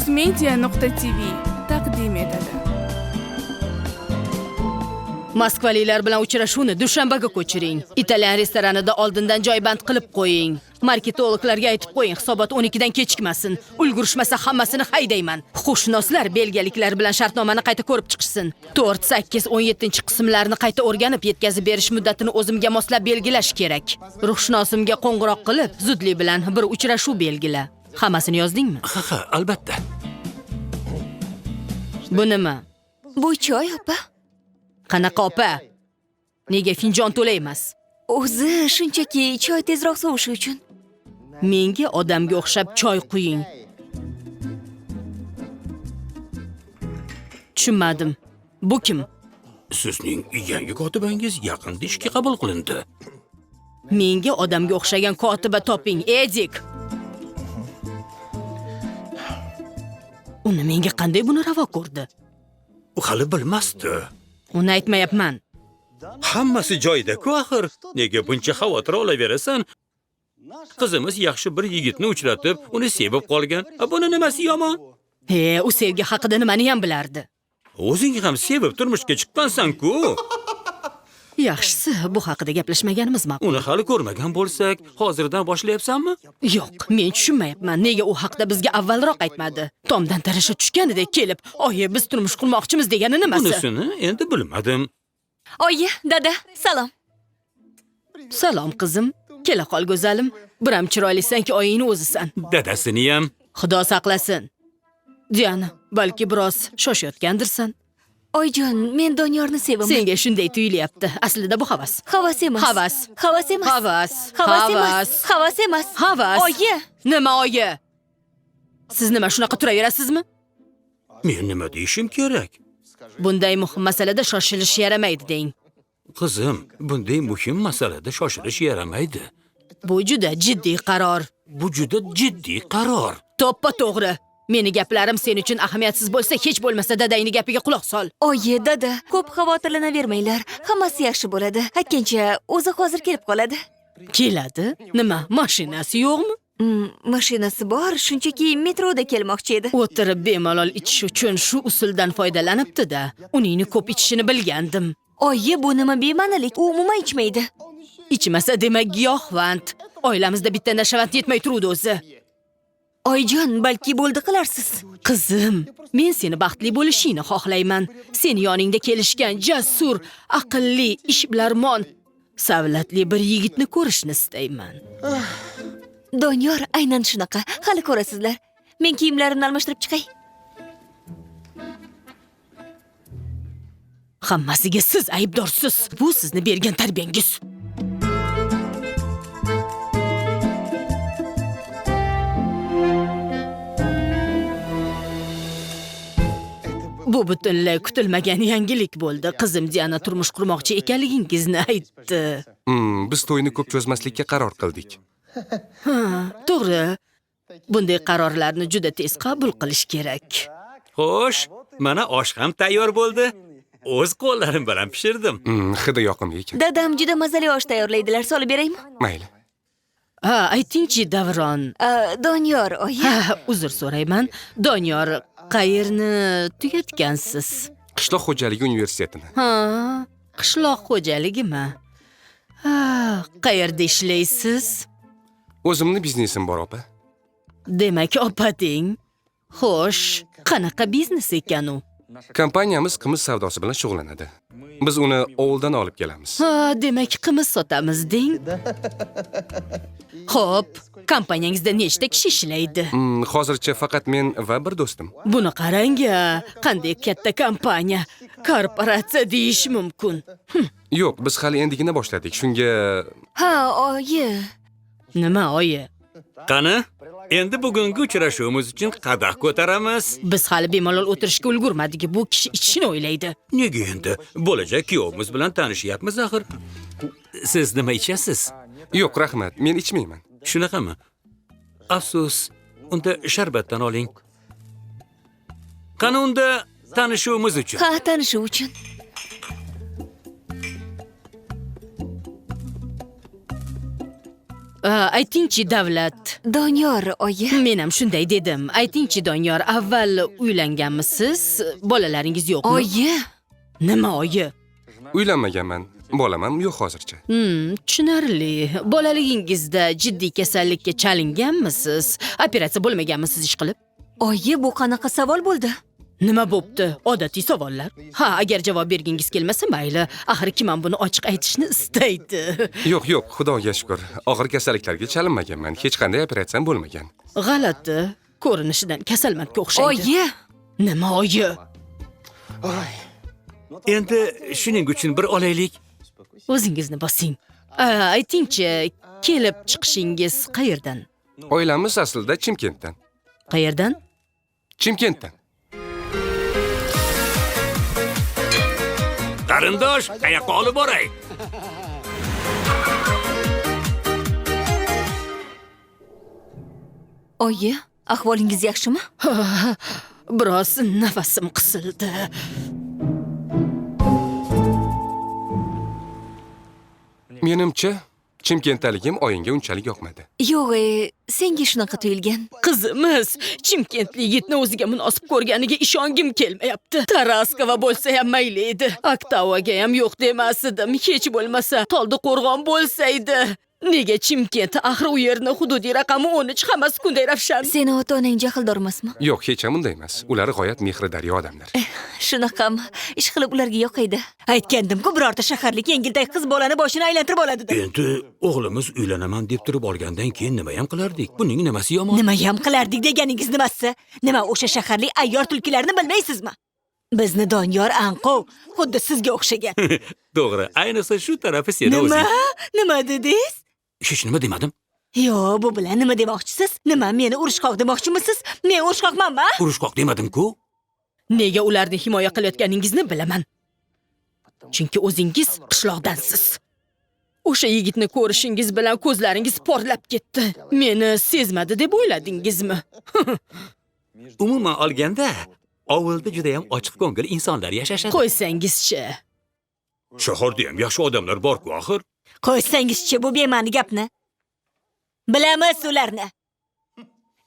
Media.tv taqdim etadi. Moskvaliklar bilan uchrashuvni dushanbaga ko'chiring. Italyan restoranida oldindan joy band qilib qo'ying. Marketologlarga aytib qo'ying, hisobot 12 dan kechikmasin. Ulgurishmasa hammasini haydayman. Huquqshunoslar belgiyaliklar bilan shartnomani qayta ko'rib chiqsin. 4, 8, 17 qismlarini qayta o'rganib, yetkazib berish muddatini o'zimga moslab belgilash kerak. Ruhshunosimga qo'ng'iroq qilib, zudlik bilan bir uchrashuv belgila. Hammasini yozdingmi? Ha, albatta. Bu nima? Bu choy, opa. Qanaqa opa? Nega finjon to'la emas? O'zi shunchaki choy tezroq sovishi uchun. Menga odamga o'xshab choy quying. Tushunmadim. Bu kim? Sizning yangi kotibangiz yaqinda ishga qabul qilindi. Menga odamga o'xshagan kotiba toping, Edik. Uni menga qanday buni ravo ko'rdi? U hali bilmasdi. Uni aytmayapman. Hammasi joyida-ku axir. Nega buncha xavotir olaverasan? Qizimiz yaxshi bir yigitni uchratib, uni sevib qolgan. Buni nimasi yomon? He, u sevgi haqida nimani ham bilardi. O'zing ham sevib turmushga chiqqansan-ku. Yaxshisi, bu haqida gaplashmaganimiz ma'qul. Uni hali ko'rmagan bo'lsak, hozirdan boshlayapsanmi? Yo'q, men tushunmayapman. Nega u haqida bizga avvalroq aytmadi? Tomdan tarasha tushganidek kelib, "Oyi, biz turmush qurmoqchimiz" degani nimasi? Bunisini endi bilmadim. Oyi, dada, salom. Salom qizim. Kela qol go'zalim. Biram chiroylisanki, oyingni o'zisan. Dadasini ham. Xudo saqlasin. Diana, balki biroz shoshayotgandirsan. Oyijon, men Doniyorni sevaman. Senga shunday tuyulyapti. Aslida bu havas. Havas emas. Havas. Havas emas. Havas. Havas emas. Havas emas. Havas. Oyi. Nima oyi? Siz nima shunaqa turaverasizmi? Men nima deyishim kerak? Bunday muhim masalada shoshilish yaramaydi deng. Qizim, bunday muhim masalada shoshilish yaramaydi. Bu juda jiddiy qaror. Bu juda jiddiy qaror. To'ppa to'g'ri. Meni gaplarim sen uchun ahamiyatsiz bo'lsa, hech bo'lmasa dadangning gapiga quloq sol. Oyi, dada, ko'p xavotirlanavermanglar. Hammasi yaxshi bo'ladi. Aytgancha, o'zi hozir kelib qoladi. Keladi? Nima, mashinasi yo'qmi? Mashinasi bor, shunchaki metroda kelmoqchi edi. O'tirib bemalol ichish uchun shu usuldan foydalanibdi-da. Uningni ko'p ichishini bilgandim. Oyi, bu nima bema'nilik? U umuman ichmaydi. Ichmasa demak giyohvand. Oilamizda bitta nashavand yetmay turuvdi o'zi. Oyijon, balki bo'ldi qilarsiz. Qizim, men seni baxtli bo'lishingni xohlayman. Seni yoningda kelishgan jasur, aqlli, ishbilarmon, savlatli bir yigitni ko'rishni istayman. Doniyor aynan shunaqa. Hali ko'rasizlar. Men kiyimlarimni almashtirib chiqay. Hammasiga siz aybdorsiz. Bu sizni bergan tarbiyangiz. Bu butunlay kutilmagan yangilik bo'ldi. Qizim Diana turmush qurmoqchi ekanligingizni aytdi. Biz to'yni ko'p cho'zmaslikka qaror qildik. To'g'ri. Bunday qarorlarni juda tez qabul qilish kerak. Xo'sh, mana osh ham tayyor bo'ldi. O'z qo'llarim bilan pishirdim. Hidi yoqimli ekan. Dadam juda mazali osh tayyorlaydilar. Solib beraymi? Mayli. Aytingchi, Davron. Doniyor, oyi. Uzr so'rayman. Doniyor, qayerni tugatgansiz? Qishloq xo'jaligi universitetini. Qishloq xo'jaligimi? Qayerda ishlaysiz? O'zimni biznesim bor, opa. Demak, opa deng. Xo'sh, qanaqa biznes ekan u? Kompaniyamiz qimiz savdosi bilan shug'ullanadi. Biz uni ovuldan olib kelamiz. Demak, qimiz sotamiz deng. Xo'p, kompaniyangizda nechta kishi ishlaydi? Hozircha faqat men va bir do'stim. Buni qarang-a, qanday katta kompaniya, korporatsiya deyish mumkin. Yo'q, biz hali endigina boshladik. Shunga Oyi. Nima, oyi? Qani, endi bugungi uchrashuvimiz uchun qadah ko'taramiz. Biz hali bemalol o'tirishga ulgurmadik. Bu kishi ichishni o'ylaydi. Nega endi? Bo'lajak kuyovimiz bilan tanishyapmiz axir. Siz nima ichasiz? Yo'q, rahmat. Men ichmayman. Shunaqami? Afsus, unda sharbatdan oling. Qani unda tanishuvimiz uchun. Ha, tanishuv uchun. Aytingchi, Davlat. Doniyor, oyi. Men ham shunday dedim. Aytingchi, Doniyor, avval uylanganmisiz? Bolalaringiz yo'qmi? Oyi. Nima oyi? Uylanmaganman. Bolam ham yo'q hozircha. Tushunarli. Bolaligingizda jiddiy kasallikka chalinganmisiz? Operatsiya bo'lmaganmisiz ish qilib? Oyi, bu qanaqa savol bo'ldi? Nima bo'pti? Odatiy savollar. Ha, agar javob bergingiz kelmasa, mayli. Axir kim ham buni ochiq aytishni istaydi. Yo'q, Xudoga shukr. Og'ir kasalliklarga chalinmaganman. Hech qanday operatsiyam bo'lmagan. G'alati. Ko'rinishidan kasalmandga o'xshaydi. Oyi. Nima oyi? Endi shuning uchun bir olaylik. O'zingizni bosing. Aytingchi, kelib chiqishingiz qayerdan? Oilamiz aslida Chimkentdan. Qayerdan? Chimkentdan. Qarindosh, qayoqqa olib boray? Oyi, ahvolingiz yaxshimi? Biroz nafasim qisildi. Menimcha, Chimkentdaligim oyingga unchalik yoqmadi. Yo'q, senga shunaqa tuyulgan. Qizimiz Chimkentli yigitni o'ziga munosib ko'rganiga ishongim kelmayapti. Taraskova bo'lsa ham mayli edi. Aktavaga ham yo'q demas edim. Hech bo'lmasa Toldiqo'rg'on bo'lsa edi. Nega Chimkent? Axir u yerni hududiy raqami 13, hammasi kunday ravshan. Seni ota-onang jahldor emasmi? Yo'q, hech ham unday emas. Ular g'oyat mehridaryo odamlar. Shunaqami? Ish qilib ularga yoqaydi. Aytgandim-ku, birorta shaharlik yengilday qiz bolani boshini aylantirib oladi deb. Endi o'g'limiz uylanaman deb turib olgandan keyin nima ham qilardik? Buning nimasi yomon? Nima ham qilardik deganingiz nimasi? Nima o'sha shaharlik ayyor tulkilarni bilmaysizmi? Bizni Doniyor anqov, xuddi sizga o'xshagan. To'g'ri, ayniqsa shu tarafi seni Nima? o'zing. Nima dedingiz? Hech nima demadim. Yo'q, bu bilan nima demoqchisiz? Nima, meni urushqoq demoqchimisiz? Men urushqoqmanmi? Urushqoq demadim-ku. Nega ularni himoya qilayotganingizni bilaman. Chunki o'zingiz qishloqdansiz. O'sha yigitni ko'rishingiz bilan ko'zlaringiz porlab ketdi. Meni sezmadi deb o'yladingizmi? Umuman olganda, ovulda juda ham ochiq ko'ngil insonlar yashashadi. Qo'ysangizchi. Shaharda ham yaxshi odamlar bor-ku axir. Qo'ysangizchi, bu bema'ni gapni. Bilamiz ularni.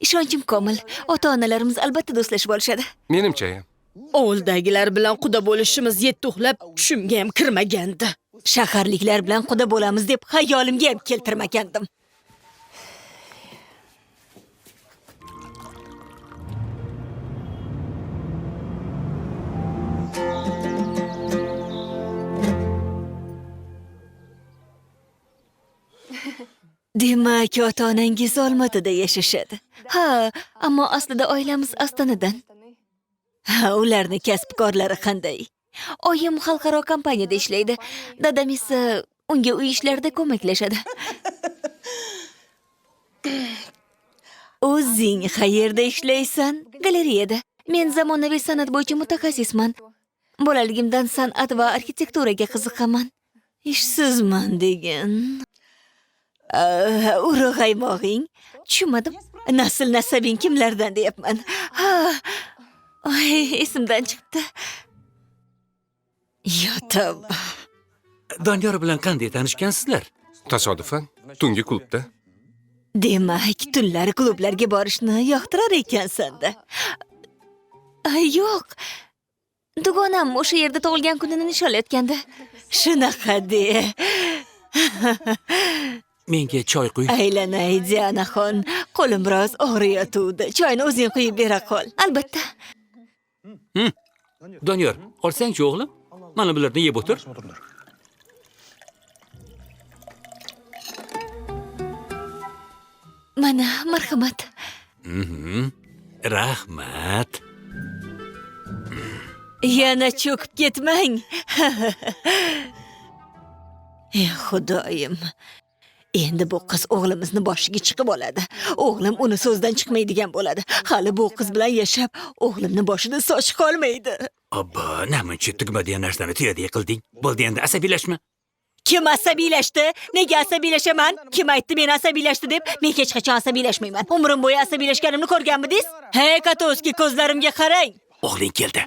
Ishonchim komil. Ota-onalarimiz albatta do'stlashib olishadi. Menimcha ham. Ovuldagilar bilan quda bo'lishimiz yetti uxlab tushimga ham kirmagandi. Shaharliklar bilan quda bo'lamiz deb xayolimga ham keltirmagandim. Demak, ota-onangiz Olmaotada yashashadi. Ha, ammo aslida oilamiz Ostanadan. Ha, ularni kasbkorlari qanday? Oyim xalqaro kompaniyada ishlaydi. Dadam esa unga uy ishlarida ko'maklashadi. O'zing qayerda ishlaysan? Galereyada. Men zamonaviy san'at bo'yicha mutaxassisman. Bolaligimdan san'at va arxitekturaga qiziqaman. Ishsizman degan. Urug'aymog'ing. Tushunmadim. Nasl nasabing kimlardan deyapman. Ha. Ay, esimdan chiqdi. Yo'q. Doniyor bilan qanday tanishgansizlar? Tasodifan, tungi klubda. Demak, tunlari klublarga borishni yoqtirar ekansan-da. Yo'q. Dugonam o'sha yerda tug'ilgan kunini nishonlayotgandi. Shunaqa de. Menga choy quy. Aylanay, Dianaxon. Qo'lim biroz og'riyotuvdi. Choyni o'zing quyib bera qol. Albatta. Doniyor, olsang-chi o'g'lim? Mana bularni yeb o'tir. Mana, marhamat. Rahmat. Yana cho'kib ketmang. Ey Xudoyim. Endi bu qiz o'g'limizni boshiga chiqib oladi. O'g'lim uni so'zdan chiqmaydigan bo'ladi. Hali bu qiz bilan yashab, o'g'limni boshida soch qolmaydi. Abba, namuncha tugmadigan narsani tuyadek qilding. Bo'ldi endi asabiylashma. Kim asabiylashdi? Nega asabiylashaman? Kim aytdi men asabiylashdi deb? Men hech qachon asabiylashmayman. Umrim bo'yi asabiylashganimni ko'rganmidingiz? Hey, Katoski, ko'zlarimga qarang. O'g'ling keldi.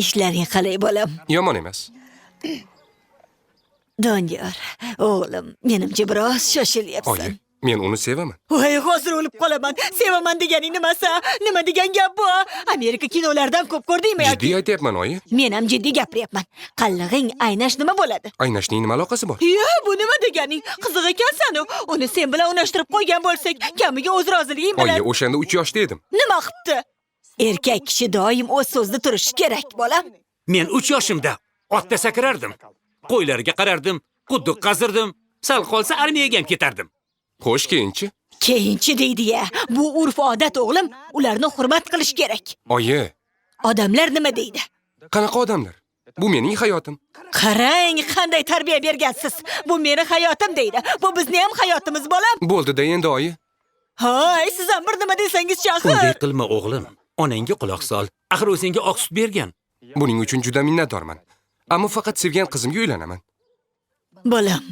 Ishlaring qalay, bolam? Yomon emas. Doniyor, o'g'lim, menimcha biroz shoshilyapsan. Oyi, men uni sevaman. Voy, hozir o'lib qolaman. Sevaman deganing nimasi? Nima degan gap bu? Amerika kinolaridan ko'p ko'rdingmi yoki? Jiddiy aytyapman, oyi. Men ham jiddiy gapiryapman. Qallig'ing aynash nima bo'ladi? Aynashning nima aloqasi bor? Ya, bu nima deganing? Qiziq ekansan-u. Uni sen bilan unashtirib qo'ygan bo'lsak, kamiga o'z roziliging Oyi, bilan. o'shanda 3 yoshda edim. Nima qilibdi? Erkak kishi doim o'z so'zida turishi kerak, bolam. Men 3 yoshimda otda sakrardim. Qo'ylarga qarardim, quduq qazirdim. Sal qolsa armiyaga ham ketardim. Xo'sh, keyinchi? Keyinchi deydi-ya. Bu urf-odat o'g'lim. Ularni hurmat qilish kerak. Oyi, Odamlar nima deydi? qanaqa odamlar? Bu mening hayotim. Qarang, qanday tarbiya bergansiz. Bu meni hayotim deydi. Bu bizni ham hayotimiz, bolam. Bo'ldi-da endi, oyi. Hoy, siz ham bir nima desangiz-chi Bunday axir. qilma o'g'lim. Onangga quloq sol. Axir u senga oq sut bergan. Buning uchun juda minnatdorman. Ammo faqat sevgan qizimga uylanaman. Bolam,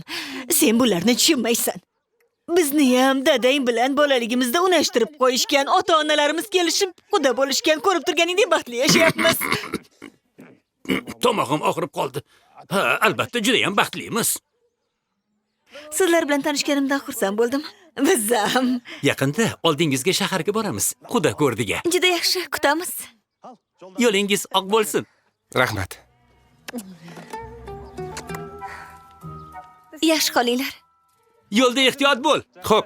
sen bularni tushunmaysan. Bizni ham dadang bilan bolaligimizda unashtirib qo'yishgan, ota-onalarimiz kelishib, xudo bo'lishgan, ko'rib turganingdek baxtli yashayapmiz. Tomog'im og'rib qoldi. Ha, albatta juda ham baxtlimiz. Sizlar bilan tanishganimdan xursand bo'ldim. Biz ham Yaqinda oldingizga shaharga boramiz. Xudo ko'rdiga. juda yaxshi kutamiz. Yo'lingiz oq bo'lsin. Rahmat. Yaxshi qolinglar. Yo'lda ehtiyot bo'l. Xo'p,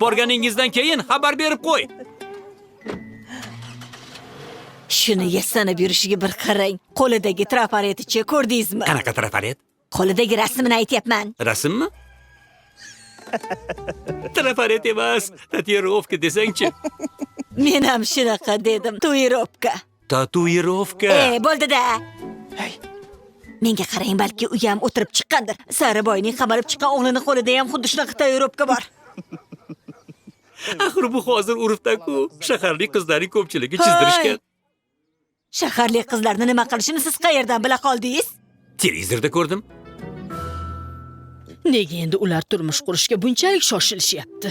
Borganingizdan keyin xabar berib qo'y. Shuni yasanib yurishiga bir qarang. Qo'lidagi traparetichi ko'rdingizmi? Qanaqa trafaret? Qo'lidagi rasmini aytyapman. Rasmmi? Trafaret emas, tatuirovka desangchi. Men ham shunaqa dedim. Tuirovka. Tatuirovka. Bo'ldi-da. Menga qarang, balki u ham o'tirib chiqqandir. Sariboyning qamalib chiqqan o'g'lini qo'lida ham xuddi shunaqa tuirovka bor. Axir bu hozir urfda-ku. Shaharlik qizlarning ko'pchiligi chizdirishgan. Shaharlik qizlarni nima qilishini siz qayerdan bila qoldingiz? Televizorda ko'rdim. Nega endi ular turmush qurishga bunchalik shoshilishyapti?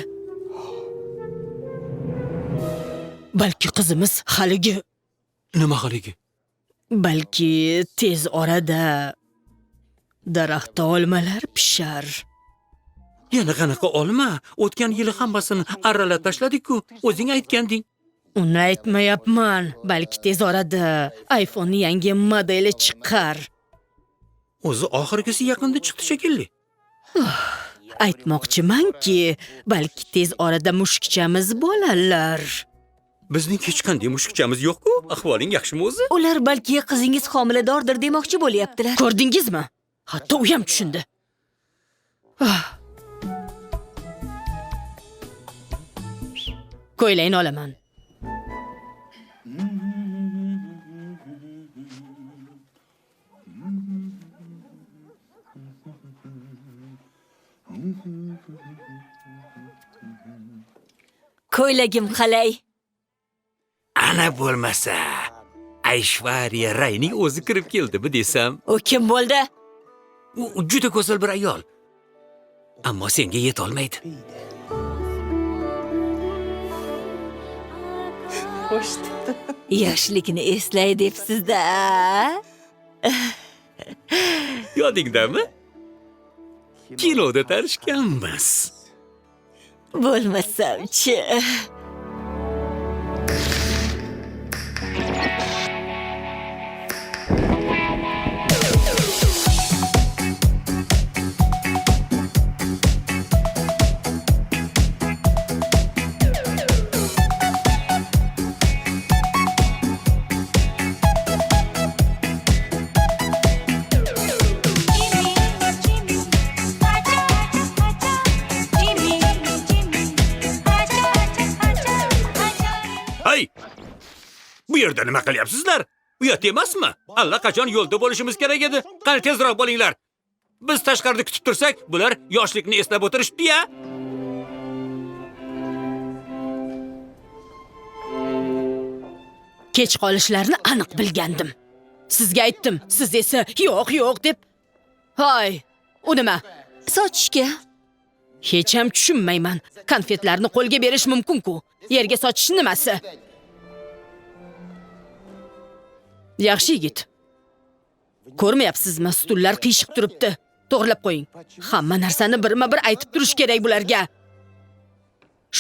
Balki qizimiz haligi, Nima haligi? balki tez orada daraxtda olmalar pishar. Yana qanaqa olma? O'tgan yili hammasini arralab tashladik-ku. O'zing aytganding. Uni aytmayapman. Balki tez orada iPhone'ning yangi modeli chiqar. O'zi oxirgisi yaqinda chiqdi shekilli. Aytmoqchimanki, balki tez orada mushukchamiz bo'lalar. Bizning hech qanday mushukchamiz yo'q-ku. Ahvoling yaxshimi o'zi? Ular balki qizingiz homiladordir demoqchi bo'lyaptilar. Ko'rdingizmi? Hatto u ham tushundi. Ko'ylakni olaman. Ko'ylagim qalay? Ana bo'lmasa, Ayshvariya Rayning o'zi kirib keldimi desam, U kim bo'ldi? u juda go'zal bir ayol. Ammo senga yeta olmaydi. Yoshlikni eslay debsiz-da. Yodingdami? Kinoda tanishganmiz. Bo'lmasam-chi. Hay! Bu yerda nima qilyapsizlar? Uyat emasmi? Allaqachon yo'lda bo'lishimiz kerak edi. Qani tezroq bo'linglar. Biz tashqarida kutib tursak, bular yoshlikni eslab o'tirishdi-ya. Kech qolishlarini aniq bilgandim. Sizga aytdim, siz esa yo'q deb. Hoy, u nima? Sochishga. Hech ham tushunmayman. Konfetlarni qo'lga berish mumkin-ku. Yerga sochish nimasi? Yaxshi yigit. Ko'rmayapsizmi? Stullar qiyshiq turibdi. To'g'rilab qo'ying. Hamma narsani birma-bir aytib turish kerak bularga.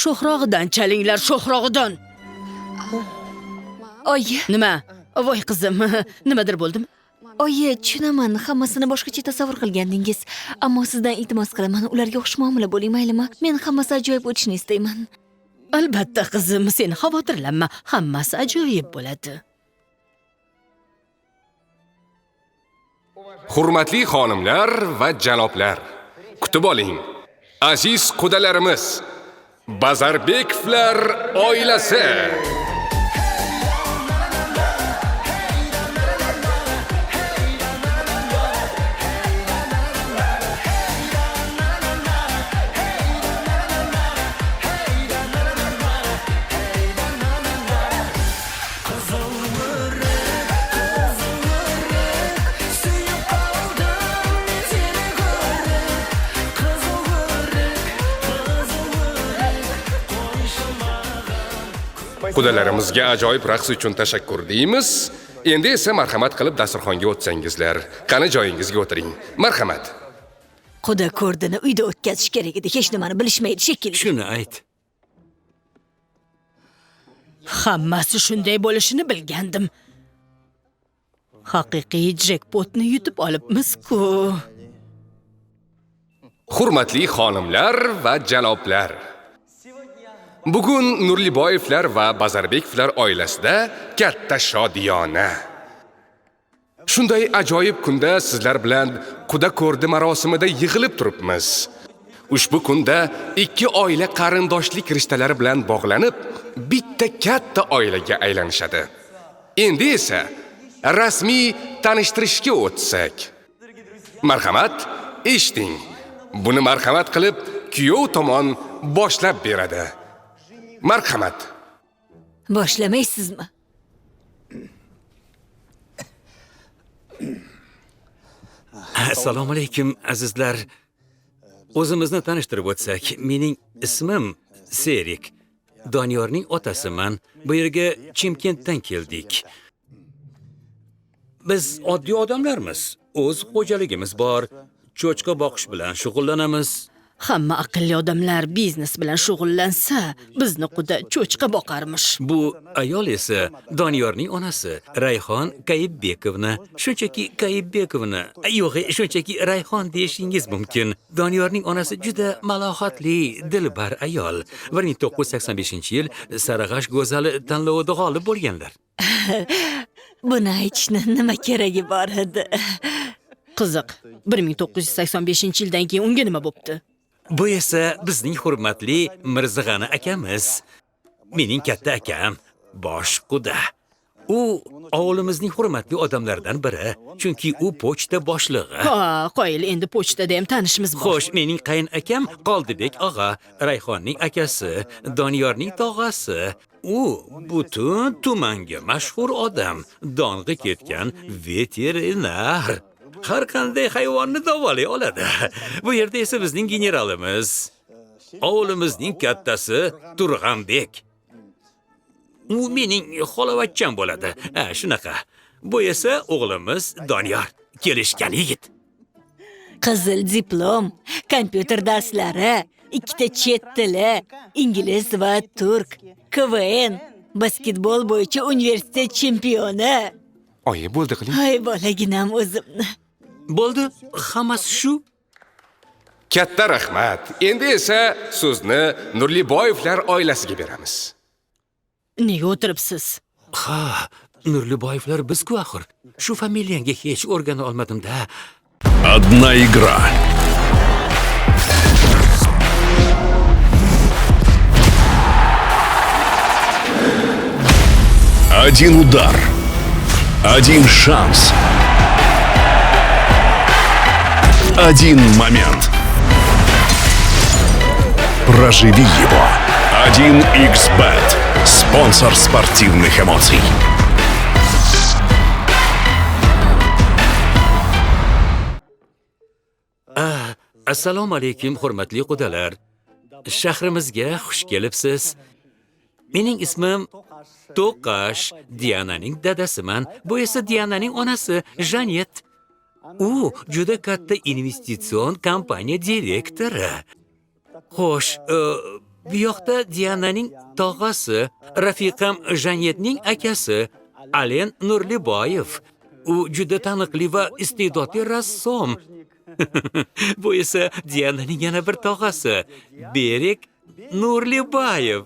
Sho'xrog'idan chalinglar, sho'xrog'idan. Oyi, Nima? Voy qizim, nimadir bo'ldimi? oyi, tushunaman, hammasini boshqacha tasavvur qilgandingiz. Ammo sizdan iltimos qilaman, ularga xush muomala bo'ling, maylimi? Men hammasi ajoyib o'tishini istayman. Albatta qizim, sen xavotirlanma. Hammasi ajoyib bo'ladi. Hurmatli xonimlar va janoblar, kutib oling. Aziz qudalarimiz, Bazarbekovlar oilasi. Qudalarimizga ajoyib raqs uchun tashakkur deymiz. Endi esa marhamat qilib dasturxonga o'tsangizlar. Qani joyingizga o'tiring. Marhamat. Xudo ko'rdini uyda o'tkazish kerak edi. Hech nimani bilishmaydi shekilli. Shuni ayt. Hammasi shunday bo'lishini bilgandim. Haqiqiy jackpotni yutib olibmiz-ku. Hurmatli xonimlar va janoblar. Bugun Nurliboyevlar va Bazarbekovlar oilasida katta shodiyona. Shunday ajoyib kunda sizlar bilan quda ko'rdi marosimida yig'ilib turibmiz. Ushbu kunda ikki oila qarindoshlik rishtalari bilan bog'lanib, bitta katta oilaga aylanishadi. Endi esa rasmiy tanishtirishga o'tsak. Marhamat, eshiting. Buni marhamat qilib kuyov tomon boshlab beradi. Marhamat. Boshlamaysizmi? Assalomu alaykum azizlar. O'zimizni tanishtirib o'tsak, mening ismim Serik. Doniyorning otasiman. Bu yerga Chimkentdan keldik. Biz oddiy odamlarmiz. O'z xo'jaligimiz bor. Cho'chqa boqish bilan shug'ullanamiz. Hamma aqlli odamlar biznes bilan shug'ullansa, bizni quda cho'chqa boqarmish. Bu ayol esa Doniyorning onasi, Rayhon Kayibbekovna. Shunchaki Kayibbekovna, yo'q, shunchaki Rayhon deyishingiz mumkin. Doniyorning onasi juda malohatli, dilbar ayol. 1985-yil Sarag'ash go'zali tanlovida g'olib bo'lganlar. Buni aytishni nima keragi bor edi? Qiziq, 1985-yildan keyin unga nima bo'pti? Bu esa bizning hurmatli Mirzag'ani akamiz. Mening katta akam, bosh quda. U ovulimizning hurmatli odamlaridan biri, chunki u pochta boshlig'i. Ha, qoyil, endi pochtada ham tanishimiz bor. Xo'sh, mening qayin akam Qoldibek og'a, Rayhonning akasi, Doniyorning tog'asi. U butun tumanga mashhur odam, dong'i ketgan veterinar. Har qanday hayvonni davolay oladi. Bu yerda esa bizning generalimiz, ovulimizning kattasi Turg'anbek. U mening xolavachcham bo'ladi. Shunaqa. Bu esa o'g'limiz Doniyor, kelishgan yigit. Qizil diplom, kompyuter darslari, ikkita chet tili, ingliz va turk, KVN, basketbol bo'yicha universitet chempioni. Oyi, bo'ldi qiling. Hay bolaginam o'zimni. Bo'ldi, hammasi shu. Katta rahmat. Endi esa so'zni Nurliboyevlar oilasiga beramiz. Nega o'tiribsiz? Ha, Nurliboyevlar biz-ku axir. Shu familiyangga hech o'rgana olmadim-da. Одна игра. Один удар. Один шанс. Один момент. Проживи его. 1xBet. Спонсор спортивных эмоций. Assalomu alaykum, hurmatli qudalar. Shahrimizga xush kelibsiz. Mening ismim To'qash, Diananing dadasiman. Bu esa Diananing onasi, Janet. U juda katta investitsion kompaniya direktori. Xo'sh, bu yoqda Diananing tog'asi, rafiqam Janetning akasi Alen Nurliboyev. U juda taniqli va iste'dodli rassom. Bu esa Diananing yana bir tog'asi, Berek Nurliboyev.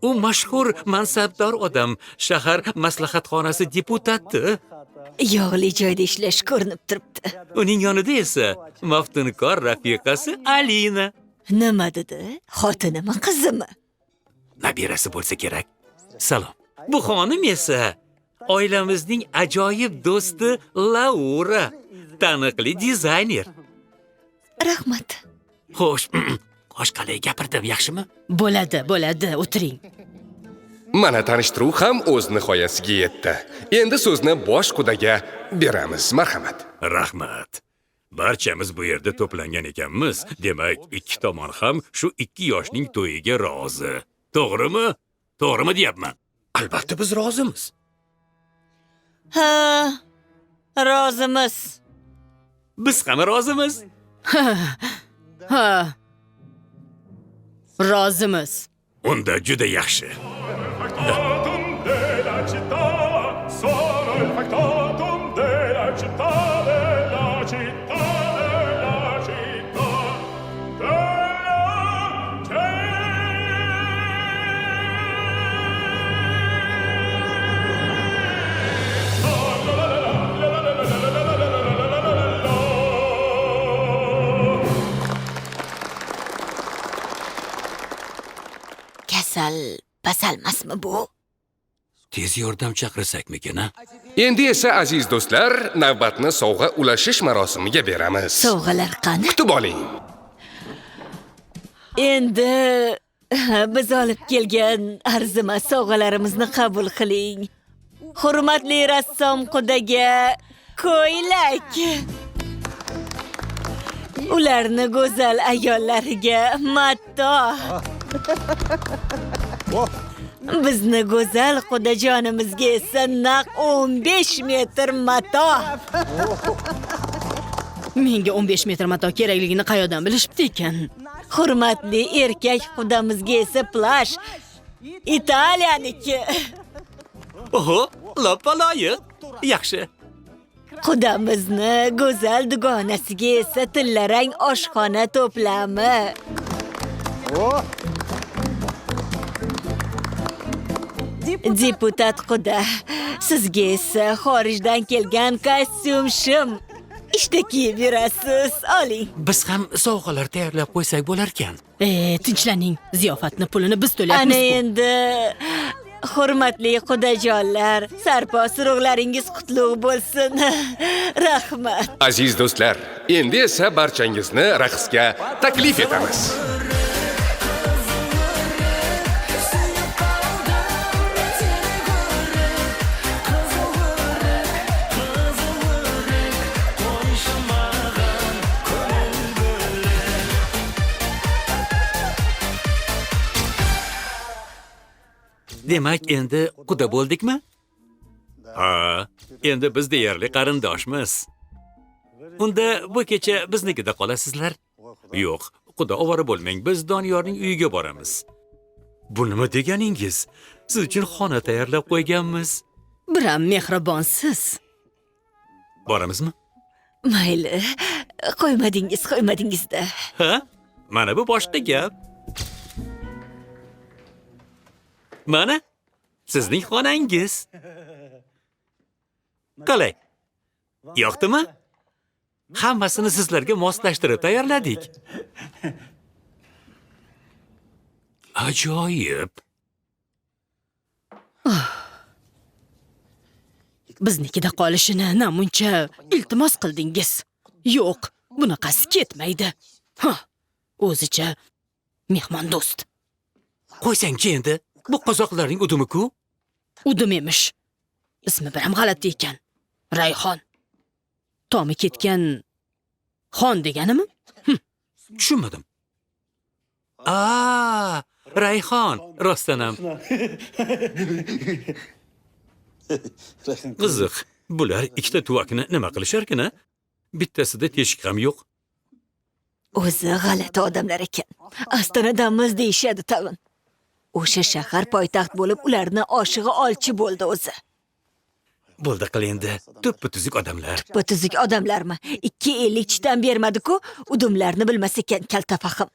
U mashhur mansabdor odam, shahar maslahatxonasi deputati. Yog'li joyda ishlash ko'rinib turibdi. Uning yonida esa maftunkor rafiqasi Alina. Nima dedi? Xotinimi, qizimi? Nabirasi bo'lsa kerak. Salom. Bu xonim esa oilamizning ajoyib do'sti Laura, taniqli dizayner. Rahmat. Xo'sh, qo'shqalay gapirdim, yaxshimi? Bo'ladi, o'tiring. Mana tanishtiruv ham o'z nihoyasiga yetdi. Endi so'zni bosh qudaga beramiz. Marhamat. Rahmat. Barchamiz bu yerda to'plangan ekanmiz. Demak, ikki tomon ham shu 2 yoshning to'yiga rozi. To'g'rimi? To'g'rimi deyapman? Albatta biz rozimiz. Ha, rozimiz. Biz ham rozimiz. Ha. Rozimiz. Unda juda yaxshi. Factotum della città, sono il factotum della città, della città, della città, Kasal pasalmasmi bu? Tez yordam chaqirsakmikin, ha? Endi esa aziz do'stlar, navbatni sovg'a ulashish marosimiga beramiz. Sovg'alar qani? Kutib oling. Endi biz olib kelgan arzimas sovg'alarimizni qabul qiling. Hurmatli rassom qudaga ko'ylak. Ularni go'zal ayollariga matto. Bizni go'zal qudajonimizga esa naq 15 metr mato. Menga 15 metr mato kerakligini qayoqdan bilishibdi ekan? Hurmatli erkak qudamizga esa plash. Italiyaniki. Oho, lopaloyiq. Yaxshi. Qudamizni go'zal dugonasiga esa tillarang oshxona to'plami. Deputat quda, sizga esa xorijdan kelgan kostyum shim. Ishda kiyib yurasiz, oling. Biz ham sovg'alar tayyorlab qo'ysak bo'lar ekan. Tinchlaning. Ziyofatni pulini biz to'layapmiz. Ana endi hurmatli qudajonlar, sarpos urug'laringiz qutlug' bo'lsin. Rahmat. Aziz do'stlar, endi esa barchangizni raqsga taklif etamiz. Demak, endi quda bo'ldikmi? Ha, endi biz deyarli qarindoshmiz. Unda bu kecha biznikida qolasizlar. Yo'q, quda ovora bo'lmang, biz Doniyorning uyiga boramiz. Bu nima deganingiz? Siz uchun xona tayyorlab qo'yganmiz. Biram mehribonsiz. Boramizmi? Mayli, qo'ymadingiz-da. Ha? Mana bu boshqa gap. Mana sizning xonangiz. Qalay? Yoqdimi? Hammasini sizlarga moslashtirib tayyorladik. Ajoyib. Biznikida qolishini namuncha iltimos qildingiz. Yo'q, bunaqasi ketmaydi. O'zicha mehmon do'st. Qo'ysang-chi endi. Bu qozoqlarning udumi-ku? Udim emish. Ismi biram g'alati ekan. Rayhon. Tomi ketgan xon deganimi? Tushunmadim. Rayhon, rostdan ham. Qiziq. Bular ikkita tuvakni nima qilisharkan-a? Bittasida teshik ham yo'q. O'zi g'alati odamlar ekan. Ostonadamiz deyishadi tag'in. O'sha shahar poytaxt bo'lib, ularni oshig'i olchi bo'ldi o'zi. Bo'ldi qil endi. Tuppa-tuzuk odamlar. Tuppa-tuzuk odamlarmi? 2.50 chitam bermadi-ku, udumlarni bilmas ekan kalta fahim.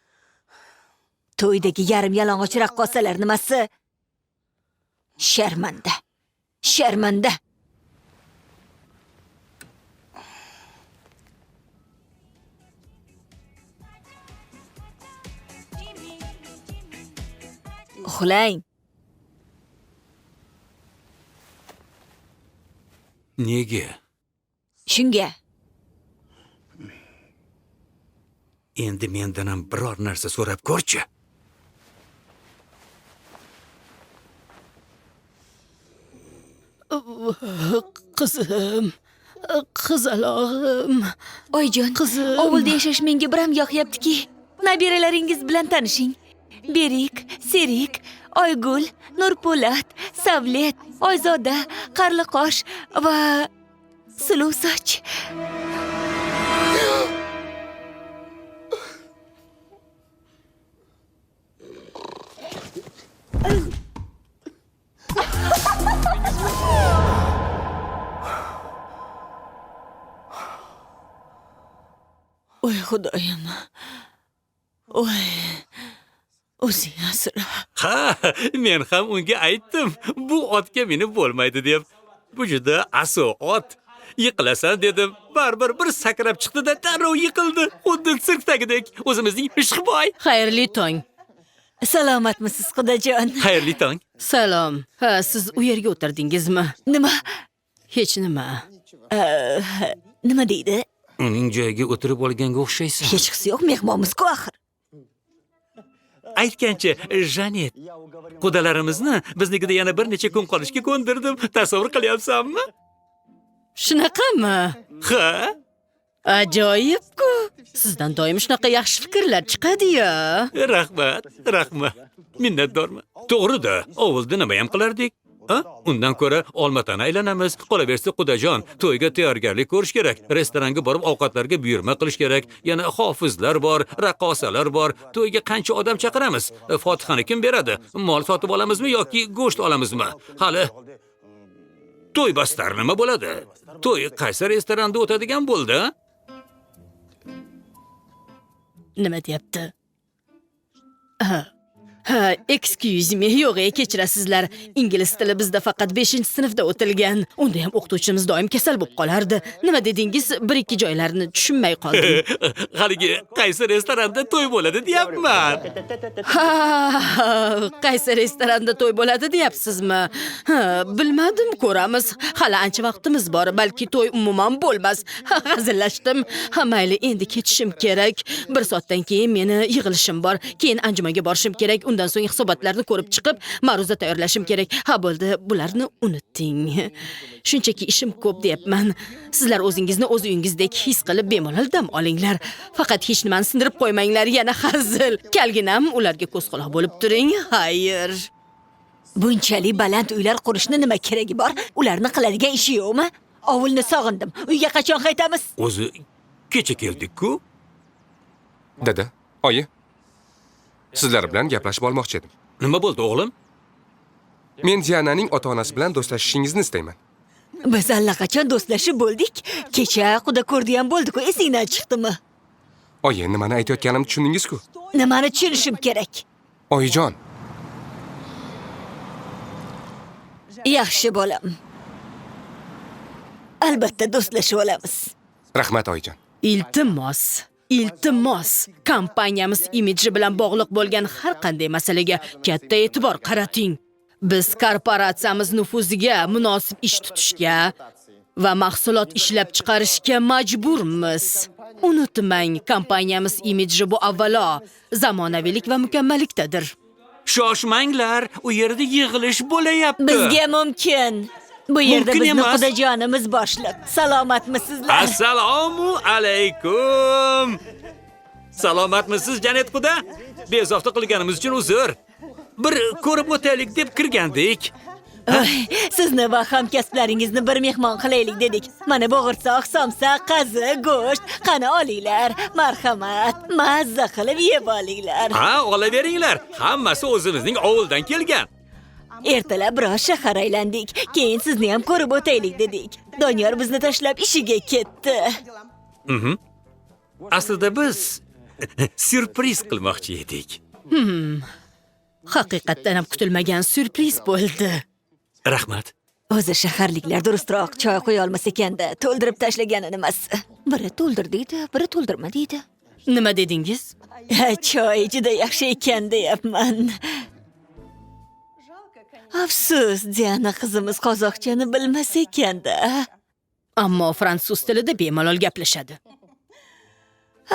To'ydagi yarim yalang'och raqqosalar nimasi? Sharmanda. Sharmanda. Uxlang. Nega? Shunga. Endi mendan ham biror narsa so'rab ko'rchi. Qizim, qizalog'im. Oyjon, Qizim. ovulda yashash menga biram yoqyaptiki. Nabiralaringiz bilan tanishing. Berik, Serik, Oygul, Nurpo'lat, Savlet, Oyzoda, Qarliqosh va Suluvsoch. Oy xudoyim. Oy. O'zing asra. Ha, men ham unga aytdim. Bu otga minib bo'lmaydi deb. Bu juda aso ot. Yiqilasan dedim. Baribir bir sakrab chiqdi-da, darrov yiqildi. Xuddi sirkdagidek. O'zimizning Ishqiboy. Xayrli tong. Salomatmisiz, xudojon? Xayrli tong. Salom. Ha, siz u yerga o'tirdingizmi? Nima? Hech nima. Nima deydi? Uning joyiga o'tirib olganga o'xshaysan. Hech qisi yo'q, mehmonmiz-ku axir. Aytgancha, Janet, qudalarimizni biznikida yana bir necha kun qolishga ko'ndirdim. Tasavvur qilyapsanmi? Shunaqami? Ha? Ajoyib-ku. Sizdan doim shunaqa yaxshi fikrlar chiqadi-ya. Rahmat. Minnatdorman. To'g'ri-da, ovulda nima ham qilardik? Ha? Undan ko'ra Olmatani aylanamiz. Qolaversa Qudajon, to'yga tayyorgarlik ko'rish kerak. Restoranga borib ovqatlarga buyurma qilish kerak. Yana hofizlar bor, raqqosalar bor. To'yga qancha odam chaqiramiz? Fotihani kim beradi? Mol sotib olamizmi yoki go'sht olamizmi? Hali to'y bastar nima bo'ladi? To'y qaysi restoranda o'tadigan bo'ldi? Nima deyapti? Ha, excuse me, yo'q, kechirasizlar. Ingliz tili bizda faqat 5-sinfda o'tilgan. Unda ham o'qituvchimiz doim kasal bo'lib qolardi. Nima dedingiz? Bir-ikki joylarni tushunmay qoldim. Haligi qaysi restoranda to'y bo'ladi deyapman. Ha, qaysi restoranda to'y bo'ladi deyapsizmi? Ha, bilmadim, ko'ramiz. Hali ancha vaqtimiz bor, balki to'y umuman bo'lmas. Hazillashdim. Ha, mayli, endi ketishim kerak. 1 soatdan keyin meni yig'ilishim bor. Keyin anjumaga borishim kerak. Undan so'ng hisobotlarni ko'rib chiqib, ma'ruza tayyorlashim kerak. Ha, bo'ldi, bularni unuting. Shunchaki ishim ko'p deyapman. Sizlar o'zingizni o'z uyingizdek his qilib bemalol dam olinglar. Faqat hech nimani sindirib qo'ymanglar, yana hazil. Kalginam ularga ko'z quloq bo'lib turing. Xayr. Bunchalik baland uylar qurishni nima keragi bor? Ularni qiladigan ishi yo'qmi? Ovulni sog'indim. Uyga qachon qaytamiz? O'zi kecha keldik-ku. Dada, oyi. Sizlar bilan gaplashib olmoqchi edim. Nima bo'ldi, o'g'lim? Men Diananing ota-onasi bilan do'stlashishingizni istayman. Biz allaqachon do'stlashib bo'ldik. Kecha quda ko'rdi ham bo'ldi-ku, esingdan chiqdimi? Oyi, nimani aytayotganimni tushundingiz-ku? Nimani tushunishim kerak? Oyijon, Yaxshi bolam. Albatta do'stlashib olamiz. rahmat oyijon. Iltimos, kompaniyamiz imidji bilan bog'liq bo'lgan har qanday masalaga katta e'tibor qarating. Biz korporatsiyamiz nufuziga munosib ish tutishga va mahsulot ishlab chiqarishga majburmiz. Unutmang, kompaniyamiz imidji bu avvalo zamonaviylik va mukammallikdadir. Shoshmanglar, u yerda yig'ilish bo'layapti. Bizga mumkin. Bu yerda Mumkin bizni emas. xudojonimiz boshliq. Salomatmisizlar? Assalomu alaykum. Salomatmisiz, Janet quda? Bezovta qilganimiz uchun uzr. Bir ko'rib o'taylik deb kirgandik. Sizni va hamkasblaringizni bir mehmon qilaylik dedik. Mana bo'g'irsoq, somsa, qazi, go'sht. Qani olinglar. Marhamat, mazza qilib yeb olinglar. Ha, olaveringlar. Hammasi o'zimizning ovuldan kelgan. Ertalab biroz shahar aylandik. Keyin sizni ham ko'rib o'taylik dedik. Doniyor bizni tashlab ishiga ketdi. Aslida biz syurpriz qilmoqchi edik. Haqiqatdan ham kutilmagan syurpriz bo'ldi. Rahmat. O'zi shaharliklar durustroq choy qo'ya olmas ekanda, to'ldirib tashlagani nimasi? Biri to'ldir deydi, biri to'ldirma deydi. Nima dedingiz? Choy juda yaxshi ekan deyapman. Afsus, Diana qizimiz qozoqchani bilmas ekanda. Ammo fransuz tilida bemalol gaplashadi.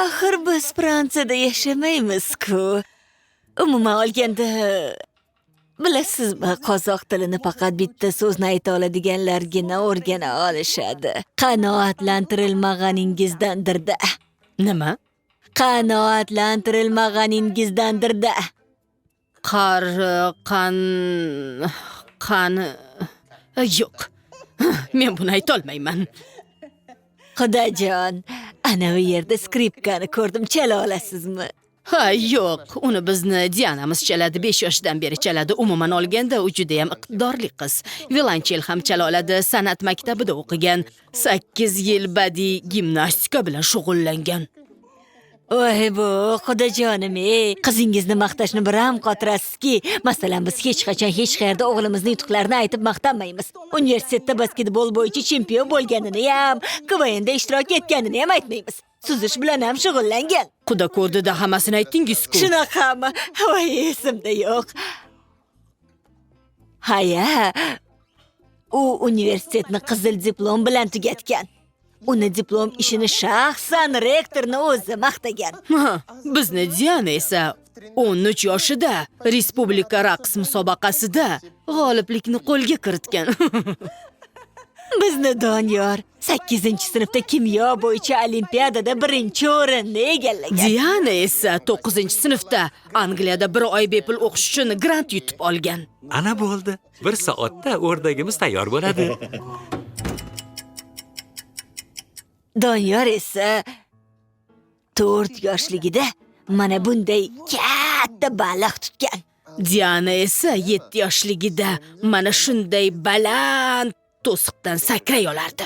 Axir biz Fransiyada yashamaymiz-ku. Umuman olganda, bilasizmi, qozoq tilini faqat bitta so'zni ayta oladiganlargina o'rgana olishadi. Qanoatlantirilmaganingizdandir-da. Nima? Qanoatlantirilmaganingizdandir-da. Qan yo'q. Men buni ayta olmayman. Xudojon, ana u yerda skripkani ko'rdim, chala olasizmi? Ha, yo'q. Uni bizni Dianamiz chaladi, 5 yoshdan beri chaladi. Umuman olganda u juda ham iqtidorli qiz. Violonchel ham chala oladi, san'at maktabida o'qigan. 8 yil badiiy gimnastika bilan shug'ullangan. Voy bu, xudojonim, qizingizni maqtashni bir ham qotirasizki. Masalan, biz hech qachon hech qayerda o'g'limizning yutuqlarini aytib maqtanmaymiz. Universitetda basketbol bo'yicha chempion bo'lganini ham, KVNda ishtirok etganini ham aytmaymiz. Suzish bilan ham shug'ullangan. Xudo ko'rdida hammasini aytdingiz-ku. Shunaqami? Voy, esimda yo'q. Haya, u universitetni qizil diplom bilan tugatgan. Uni diplom ishini shaxsan rektorni o'zi maqtagan. Bizni Diana esa 13 yoshida Respublika raqs musobaqasida g'oliblikni qo'lga kiritgan. Bizni Doniyor 8-sinfda kimyo bo'yicha olimpiadada 1-o'rinni egallagan. Diana esa 9-sinfda Angliyada 1 oy bepul o'qish uchun grant yutib olgan. Ana bo'ldi. 1 soatda o'rdagimiz tayyor bo'ladi. Doniyor esa 4 yoshligida mana bunday katta baliq tutgan. Diana esa 7 yoshligida mana shunday baland to'siqdan sakray olardi.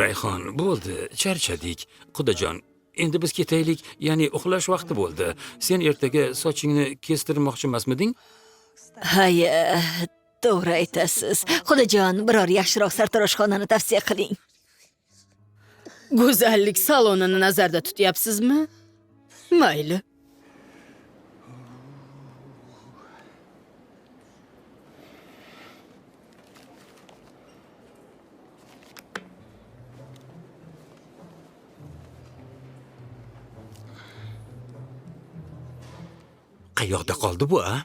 Rayhon, bo'ldi, charchadik. Xudojon, endi biz ketaylik, ya'ni uxlash vaqti bo'ldi. Sen ertaga sochingni kestirmoqchi emasmiding? Haya, to'g'ri aytasiz. Xudojon, biror yaxshiroq sartaroshxonani tavsiya qiling. Go'zallik salonini nazarda tutyapsizmi? Mayli. Qayoqda qoldi bu, a?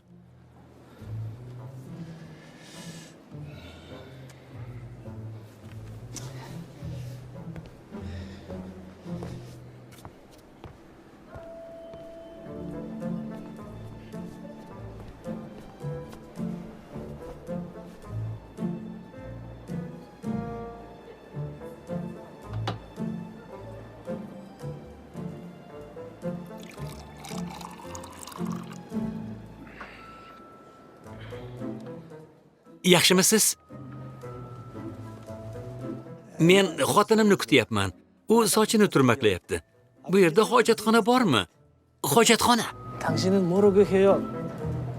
Yaxshimisiz? Men xotinimni kutyapman. U sochini turmaklayapti. Bu yerda hojatxona bormi? Hojatxona. 당신은 모르게 해요.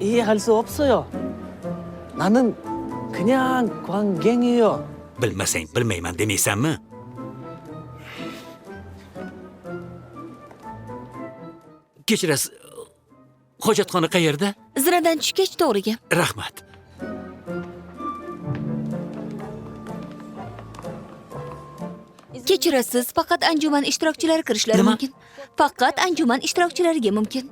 이해할 수 없어요. 나는 그냥 관광이에요. Bilmasang bilmayman demaysanmi? Kechirasiz. Hojatxona qayerda? Ziradan tushgach to'g'riga. Rahmat. Kechirasiz, faqat anjuman ishtirokchilari kirishlari Nima? mumkin. Faqat anjuman ishtirokchilariga mumkin.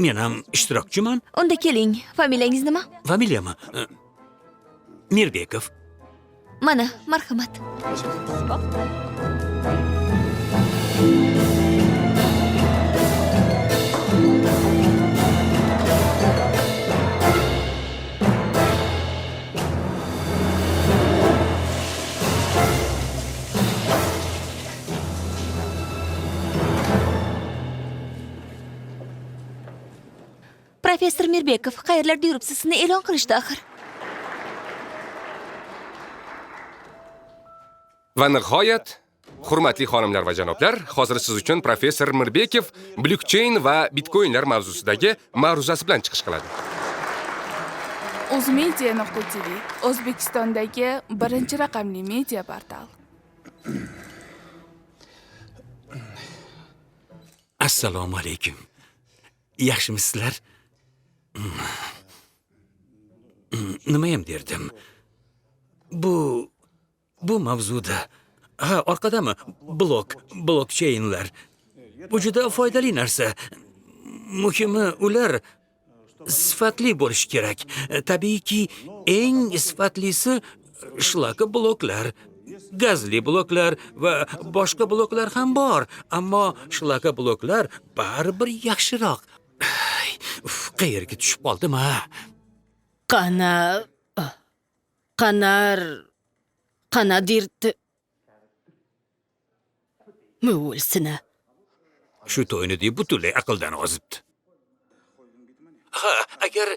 Men ham ishtirokchiman. Unda keling. Familiyangiz nima? Familiyami? Mirbekov. Mana, marhamat. Professor Mirbekov, qayerlarda yuribsiz? Sizni e'lon qilishdi axir. Va nihoyat, hurmatli xonimlar va janoblar, hozir siz uchun professor Mirbekov blockchain va bitcoinlar mavzusidagi ma'ruzasi bilan chiqish qiladi. O'zmedia.tv O'zbekistondagi birinchi raqamli media portal. Assalomu alaykum. Yaxshimisizlar? Nima ham derdim? Bu mavzuda orqadami blockchainlar. Bu juda foydali narsa. Muhimi ular sifatli bo'lishi kerak. Tabiiyki, eng sifatlisi shlaka bloklar, gazli bloklar va boshqa bloklar ham bor, ammo shlaka bloklar baribir yaxshiroq. Qayerga tushib qoldim ha? Qanadirdi. Mo'lsina. Shu to'yni deb butunlay aqldan ozibdi. Ha, agar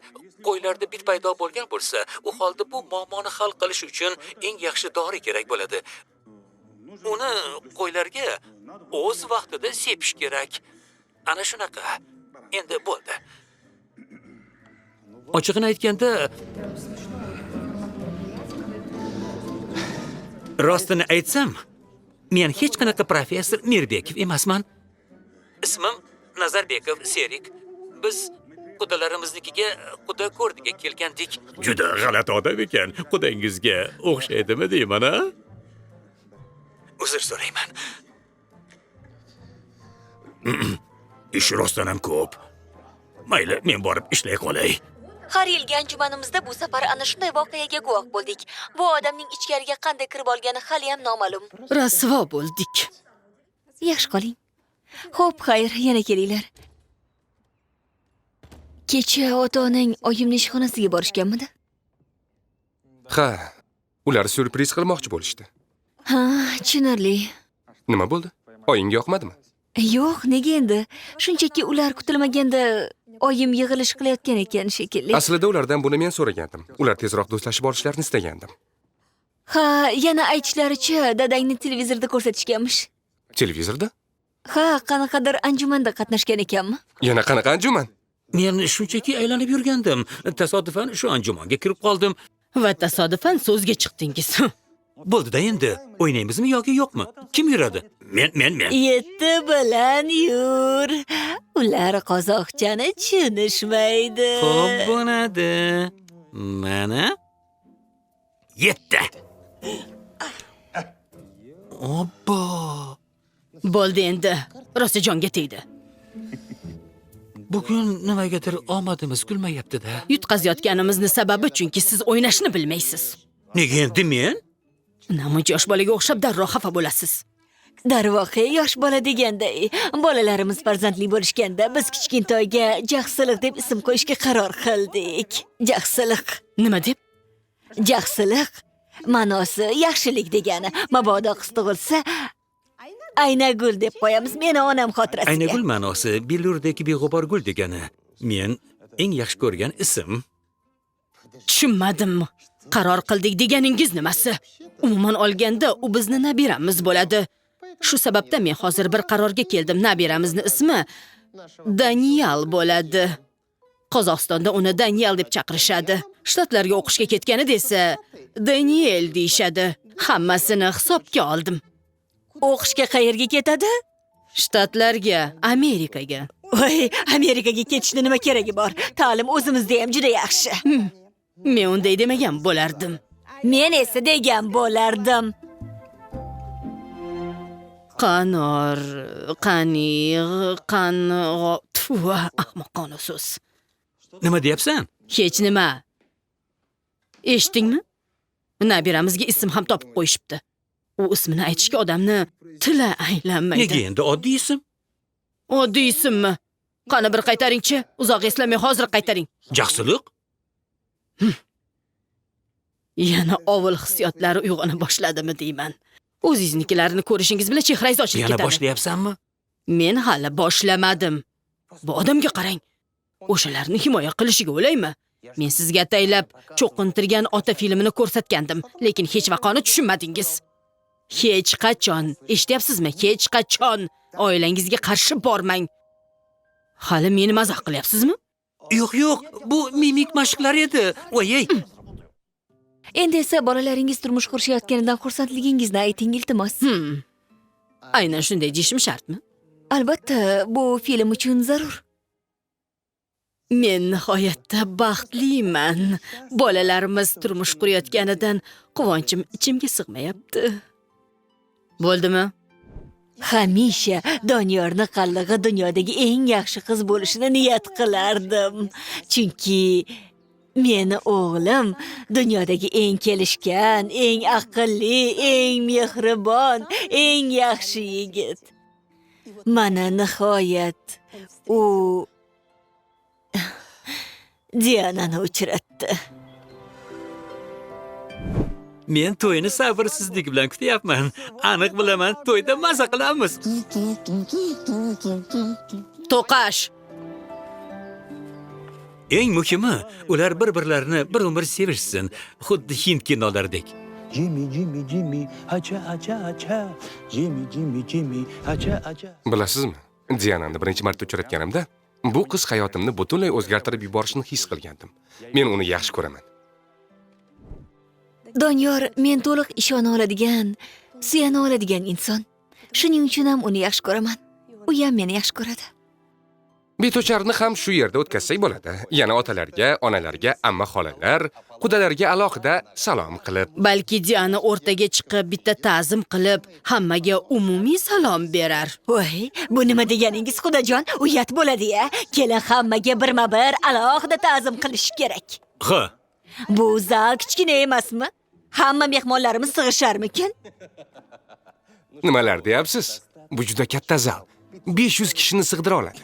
qo'ylarda bit paydo bo'lgan bo'lsa, u holda bu muammoni hal qilish uchun eng yaxshi dori kerak bo'ladi. Uni qo'ylarga o'z vaqtida sepish kerak. Ana shunaqa. Endi bo'ldi. Ochig'ini aytganda, rostini aytsam, men hech qanaqa professor Mirbekov emasman. Ismim Nazarbekov Serik. Biz qudalarimizningga quda ko'rdiga kelgandik. Juda g'alati odam ekan. Qudangizga o'xshaydimi deyman, ha? Uzr so'rayman. Ish rostdan ham ko'p. Mayli, men borib ishlay qolay. Har yilgi anjumanimizda bu safar ana shunday voqeaga guvoh bo'ldik. Bu odamning ichkariga qanday kirib olgani hali ham noma'lum. Rasvo bo'ldik. Yaxshi qoling. Xo'p, xayr, yana kelinglar. Kecha ota-onang oyimning ishxonasiga borishganmidi? Ha, ular syurpriz qilmoqchi bo'lishdi. Ha, tushunarli. Nima bo'ldi? Oyingga yoqmadimi? Yo'q, nega endi? Shunchaki ular kutilmaganda oyim yig'ilish qilayotgan ekan shekilli. Aslida ulardan buni men so'ragandim. Ular tezroq do'stlashib olishlarini istagandim. Ha, yana aytishlaricha, dadangni televizorda ko'rsatishganmish. Televizorda? Ha, qanaqadir anjumanda qatnashgan ekanmi? Yana qanaqa anjuman? Men shunchaki aylanib yurgandim. Tasodifan shu anjumonga kirib qoldim. Va tasodifan so'zga chiqdingiz. Bo'ldi-da endi. O'ynaymizmi yoki yo'qmi? Kim yuradi? Men. Yetti bilan yur. Ular qozoqchani tushunishmaydi. Xo'p bo'ladi. Mana 7. Obbo. Bo'ldi endi. Rosa jonga tegdi. Bugun nimagadir omadimiz kulmayapti-da. Yutqazayotganimizni sababi chunki siz o'ynashni bilmaysiz. Nega endi men? Namuncha yosh bolaga o'xshab darrov xafa bo'lasiz. Darvoqe, yosh bola deganday, bolalarimiz farzandli bo'lishganda biz kichkintoyga Jaxsiliq deb ism qo'yishga qaror qildik. Jaxsiliq. Nima deb? Jaxsiliq ma'nosi yaxshilik degani. Mabodo qiz tug'ilsa, Aynagul deb qo'yamiz. Meni onam xotirasiga. Aynagul ma'nosi billurdek beg'ubor gul degani. Men eng yaxshi ko'rgan ism. Tushunmadim. Qaror qildik deganingiz nimasi? Umuman olganda, u bizni nabiramiz bo'ladi. Shu sababdan men hozir bir qarorga keldim. Nabiramizni ismi Daniel bo'ladi. Qozog'istonda uni Daniel deb chaqirishadi. Shtatlarga o'qishga ketgani desa, Daniel deyshadi. Hammasini hisobga oldim. O'qishga qayerga ketadi? Shtatlarga, Amerikaga. Voy, Amerikaga ketishni nima keragi bor? Ta'lim o'zimizda ham juda yaxshi. Men unday demagan bo'lardim. Men esa degan bo'lardim. Qanor, ahmoqona so'z. Nima deyapsan? Hech nima. Eshitdingmi? Nabiramizga ism ham topib qo'yishibdi. U ismini aytishga odamni tili aylanmaydi. Nega endi oddiy ism? Oddiy ismmi? Qani bir qaytaringchi, uzoq eslamay hozir qaytaring. Jaxsiliq? Yana ovul hissiyotlari uyg'ona boshladimi deyman. O'zingiznikilarni ko'rishingiz bilan chehrangiz ochilib ketadi. Yana boshlayapsanmi? Men hali boshlamadim. Bu odamga qarang. O'shalarni himoya qilishiga o'laymi? Men sizga ataylab cho'qintirgan ota filmini ko'rsatgandim, lekin hech vaqoni tushunmadingiz. Hech qachon, eshityapsizmi? Hech qachon oilangizga qarshi bormang. Hali meni mazax qilyapsizmi? Yo'q, bu mimik mashqlari edi. Voyey. Endi esa bolalaringiz turmush qurishayotganidan xursandligingizni ayting, iltimos. Aynan shunday deyishim shartmi? Albatta, bu film uchun zarur. Men nihoyatda baxtliman. Bolalarimiz turmush qurayotganidan quvonchim ichimga sig'mayapti. Bo'ldimi? Hamisha Doniyorni qallig'i dunyodagi eng yaxshi qiz bo'lishini niyat qilardim. Chunki meni o'g'lim dunyodagi eng kelishgan, eng aqlli, eng mehribon, eng yaxshi yigit. Mana nihoyat u Dianani uchratdi. Men to'yni sabrsizlik bilan kutyapman. Aniq bilaman, to'yda maza qilamiz. To'qash. Eng muhimi, ular bir-birlarini bir umr sevishsin, xuddi hind kinolaridek. Jimmy, Jimmy, Jimmy, acha, acha, acha. Jimmy, Jimmy, Jimmy, acha, acha. Bilasizmi, Dianani birinchi marta uchratganimda, bu qiz hayotimni butunlay o'zgartirib yuborishini his qilgandim. Men uni yaxshi ko'raman. Doniyor men to'liq ishona oladigan, suyana oladigan inson. Shuning uchun ham uni yaxshi ko'raman. U ham meni yaxshi ko'radi. Betocharni ham shu yerda o'tkazsak bo'ladi. Yana otalarga, onalarga, amma xolalar, qudalarga alohida salom qilib. Balki Diana o'rtaga chiqib bitta ta'zim qilib, hammaga umumiy salom berar. Voy, bu nima deganingiz, xudojon? Uyat bo'ladi-ya. Kelin hammaga birma-bir alohida ta'zim qilish kerak. Ha, Bu zal kichkina emasmi? Hamma mehmonlarimiz sig'isharmikin? Nimalar deyapsiz? Bu juda katta zal. 500 kishini sig'dira oladi.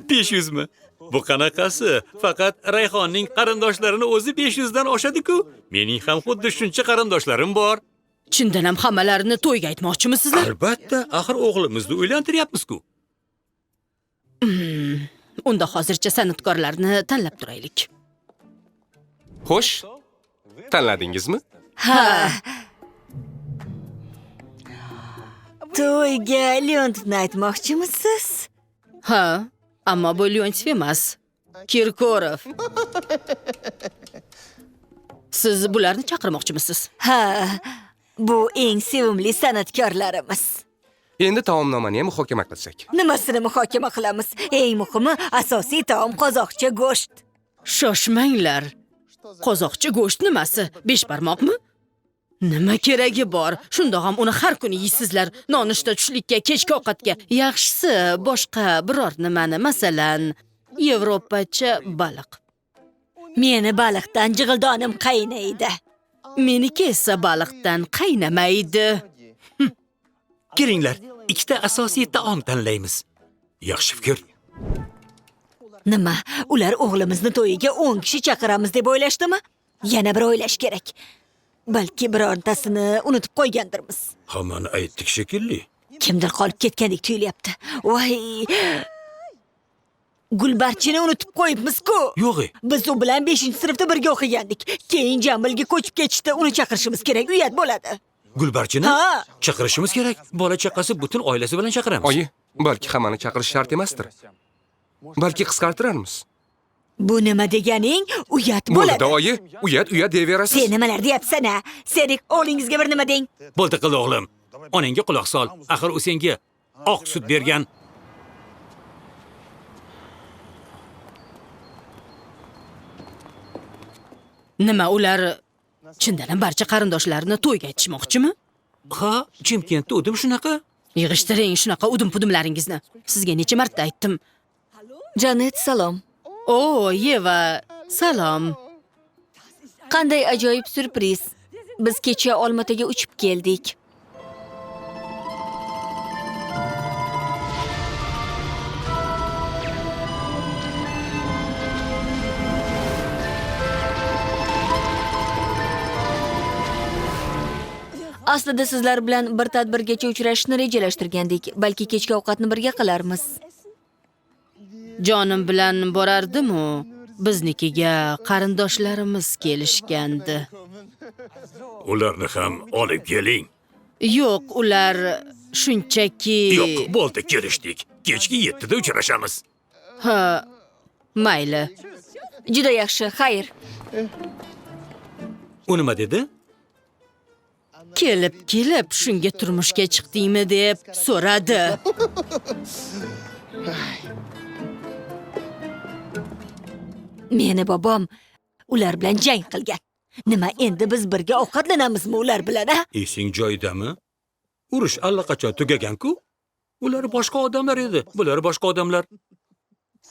500 mi? Bu qanaqasi? Faqat Rayhonning qarindoshlarini o'zi 500 dan oshadi-ku. Mening ham xuddi shuncha qarindoshlarim bor. Chindan ham hammalarini to'yga aytmoqchimisizlar? Albatta, axir o'g'limizni uylantiryapmiz-ku. Unda hozircha san'atkorlarni tanlab turaylik. Xo'sh, tanladingizmi? Ha. To'yga Leontovni aytmoqchimisiz? Ha, ammo bu Leontiev emas. Kirkorov. Siz bularni chaqirmoqchimisiz? Ha. Bu eng sevimli san'atkorlarimiz. Endi taomnomani ham muhokama qilsak. Nimasini muhokama qilamiz? Eng muhimi, asosiy taom qozoqcha go'sht. Shoshmanglar. Qozoqcha go'sht nimasi? Beshbarmoqmi? Nima keragi bor? Shundoq ham uni har kuni yeysizlar. Nonushta, tushlikka, kechki ovqatga. Yaxshisi boshqa biror nimani, masalan, Yevropacha baliq. Meni baliqdan jig'ildonim qaynaydi. Meniki esa baliqdan qaynamaydi. Kelinglar, ikkita asosiy taom tanlaymiz. Yaxshi fikr. Nima? Ular o'g'limizni to'yiga 10 kishi chaqiramiz deb o'ylashdimi? Yana bir o'ylash kerak. Balki birortasini unutib qo'ygandirmiz. Hammani aytdik shekilli. Kimdir qolib ketgandek tuyulyapti. Voy! Gulbarchini unutib qo'yibmiz-ku. Yo'g'i. Biz u bilan 5-sinfda birga o'qigandik. Keyin Jamilga ko'chib ketishdi, uni chaqirishimiz kerak, uyat bo'ladi. Gulbarchini Ha. chaqirishimiz kerak. Bola chaqasi butun oilasi bilan chaqiramiz. Oyi, balki hammani chaqirish shart emasdir. Balki qisqartiramiz. Bu nima deganing? Uyat Bo'ladi, bo'ladi. oyi. Uyat deyaverasiz. Sen nimalar deyapsan-a? Senik o'g'lingizga bir nima deng. Bo'ldi qil o'g'lim. Onangga quloq sol. Axir u senga oq sut bergan. Nima ular chindan ham barcha qarindoshlarini to'yga aytishmoqchimi? Ha, Chimkentda o'dim shunaqa. Yig'ishtiring shunaqa udum-pudumlaringizni. Sizga necha marta aytdim. Janet, salom. O, Yeva, salom. Qanday ajoyib surpriz. Biz kecha Olmaotaga uchib keldik. Aslida sizlar bilan bir tadbirgacha uchrashishni rejalashtirgandik. Balki kechki ovqatni birga qilarmiz. Jonim bilan borardim-u. Biznikiga qarindoshlarimiz kelishgandi. Ularni ham olib keling. Yo'q, ular shunchaki... Yo'q, bo'ldi, kelishdik. Kechki 7da uchrashamiz. Ha, mayli. Juda yaxshi, xayr. U nima dedi? Kelib shunga turmushga chiqdingmi deb so'radi. Meni bobom ular bilan jang qilgan. Nima endi biz birga ovqatlanamizmi ular bilan, a? Esing joyidami? Urush allaqachon tugagan-ku. Ular boshqa odamlar edi. Bular boshqa odamlar.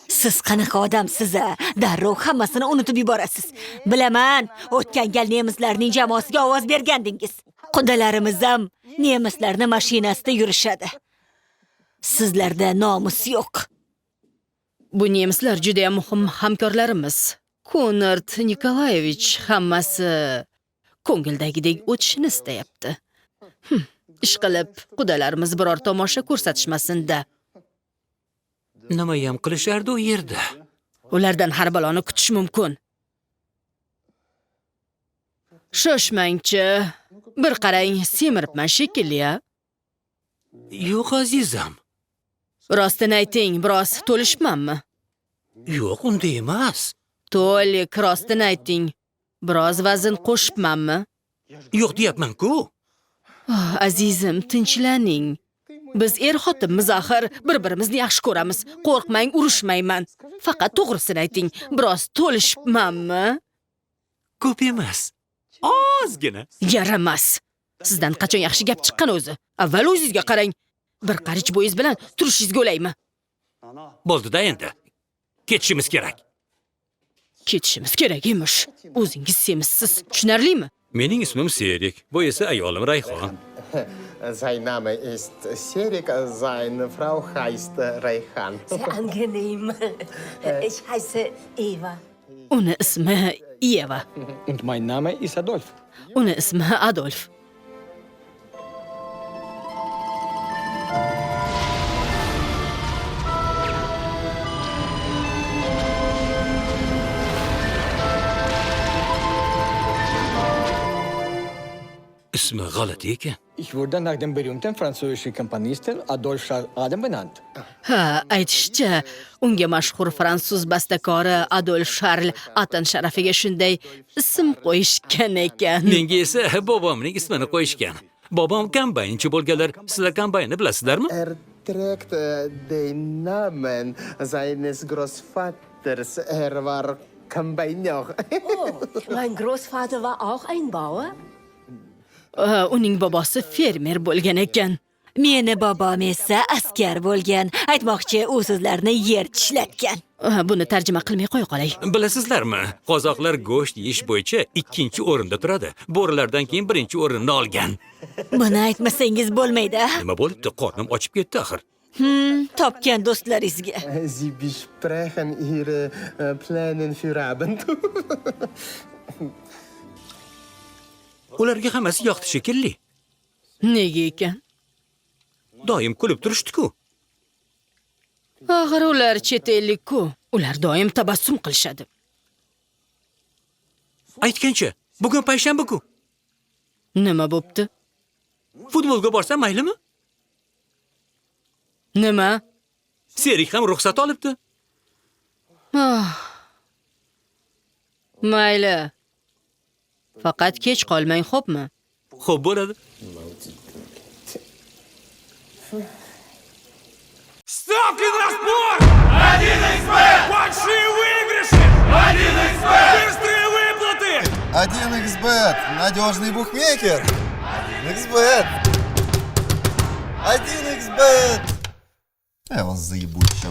Siz qanaqa odamsiz, a? Darrov hammasini unutib yuborasiz. Bilaman, o'tgan gal nemislarning jamoasiga ovoz bergandingiz. Qudalarimiz ham nemislarning mashinasida yurishadi. Sizlarda nomus yo'q. Bu nemislar juda ham muhim hamkorlarimiz. Konrad Nikolayevich hammasi ko'ngildagidek o'tishini istayapti. Ishqilib, qudalarimiz biror tomosha ko'rsatishmasin-da. Nima ham qilishardi u yerda? Ulardan har baloni kutish mumkin. Shoshmangchi. Bir qarang, semiribman shekilli-a. Yo'q, azizam. Rostini ayting, biroz to'lishmanmi? Yo'q, unday emas. To'lik, rostini ayting. Biroz vazn qo'shibmanmi? Yo'q deyapman-ku. Azizim, tinchlaning. Biz xotinmiz axir, bir-birimizni yaxshi ko'ramiz. Qo'rqmang, urushmayman. Faqat to'g'risini ayting, biroz to'lishibmanmi? Ko'p emas. Ozgina. Yaramas. Sizdan qachon yaxshi gap chiqqan o'zi? Avval o'zingizga qarang. Bir qarich bo'yiz bilan turishingizga o'laymi? Bo'ldi-da endi. Ketishimiz kerak. Ketishimiz kerak emish. O'zingiz semizsiz, tushunarlimi? Mening ismim Serik, bu esa ayolim Rayhon. Sein Name ist Serik, seine Frau heißt Rayhan. Sehr angenehm. Ich heiße Eva. Uni ismi Eva. Und mein Name ist Adolf. Uni ismi Adolf. Ismi g'alati ekan. Ich wurde nach dem berühmten französischen Komponisten Adolf Charles Adam benannt. Ha, aytishcha, unga mashhur fransuz bastakori Adolf Charles Atan sharafiga shunday ism qo'yishgan ekan. Menga esa bobomning ismini qo'yishgan. Bobom kombaynchi bo'lganlar. Sizlar kombaynni bilasizlarmi? Trägt den Namen seines Großvaters. War Kombajneur. Oh, mein Großvater war auch ein Bauer. Uning bobosi fermer bo'lgan ekan. Meni bobom esa askar bo'lgan. Aytmoqchi, u sizlarni yer tishlatgan. Buni tarjima qilmay qo'ya qolay. Bilasizlarmi? Qozoqlar go'sht yeyish bo'yicha 2-o'rinda turadi. Bo'rilardan keyin 1-o'rinni olgan. Buni aytmasangiz bo'lmaydi. Nima bo'libdi? Qornim ochib ketdi axir. Topgan do'stlaringizga. Sie besprechen ihre Pläne für Abend. Ularga hammasi yoqdi shekilli. Nega ekan? Doim kulib turishdi-ku. Axir ular chet ellik-ku. Ular doim tabassum qilishadi. Aytgancha, bugun payshanba-ku. Nima bo'pti? Futbolga borsam maylimi? Nima? Serik ham ruxsat olibdi. Mayli. Faqat kech qolmang, xo'pmi? Xo'p bo'ladi. Ставки на спорт! 1xBet! Большие выигрыши! 1xBet! Быстрые выплаты! 1xBet. Надежный букмекер. 1xBet. 1xBet. Я вас заебу еще.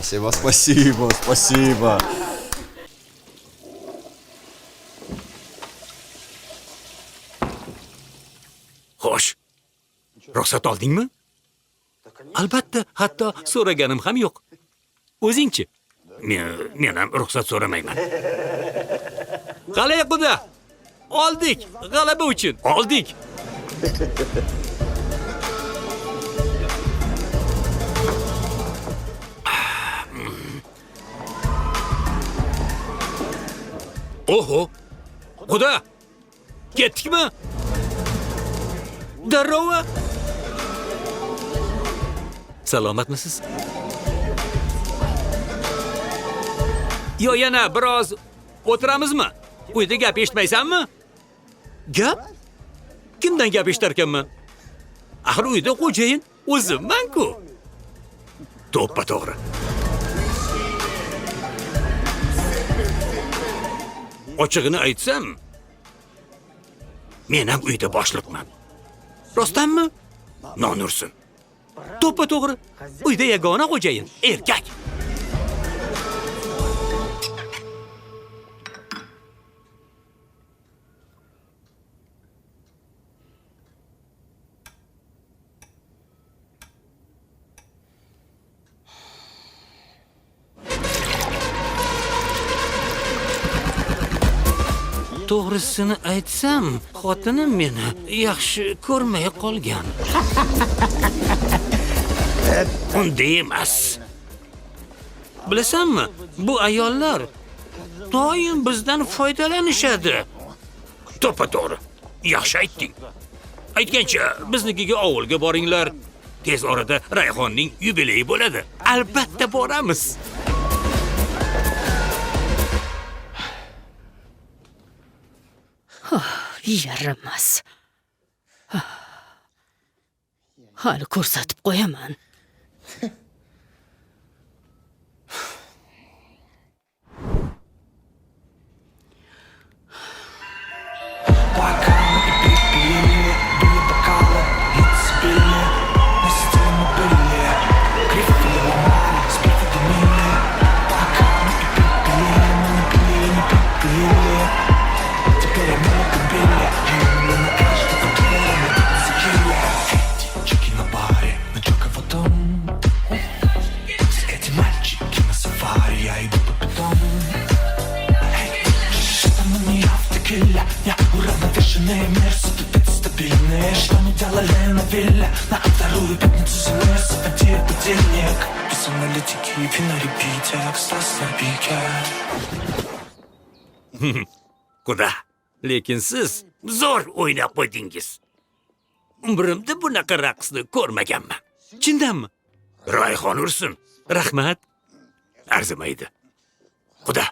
Спасибо. Xo'sh. Ruxsat oldingmi? Albatta, hatto so'raganim ham yo'q. O'zingchi? Men ham ruxsat so'ramayman. Qalay quda? Oldik! G'alaba uchun oldik! Oho! Xudo! Ketdikmi? Darrova! Salomatmisiz? Yo, yana biroz o'tiramizmi? Uyda gap eshitmaysanmi? Gap? Kimdan gap eshitarkanman? Axir uyda xo'jayin o'zimman-ku. To'ppa-to'g'ri. Ochig'ini aytsam, men ham uyda boshliqman. Rostdanmi? Nonursin. To'ppa-to'g'ri. Uyda yagona xo'jayin erkak. To'g'risini aytsam, xotinim meni yaxshi ko'rmay qolgan. Unday emas. Bilasanmi, bu ayollar doim bizdan foydalanishadi. To'ppa-to'g'ri. Yaxshi aytding. Aytgancha, biznikiga ovulga boringlar. Tez orada Rayhonning yubileyi bo'ladi. Albatta boramiz. Yaramas. Hali ko'rsatib qo'yaman. Xudo, lekin siz zo'r o'ynab qo'ydingiz. Umrimda bunaqa raqsni ko'rmaganman. Chindanmi? Rayhon ursin. Rahmat. Arzimaydi. Xudo,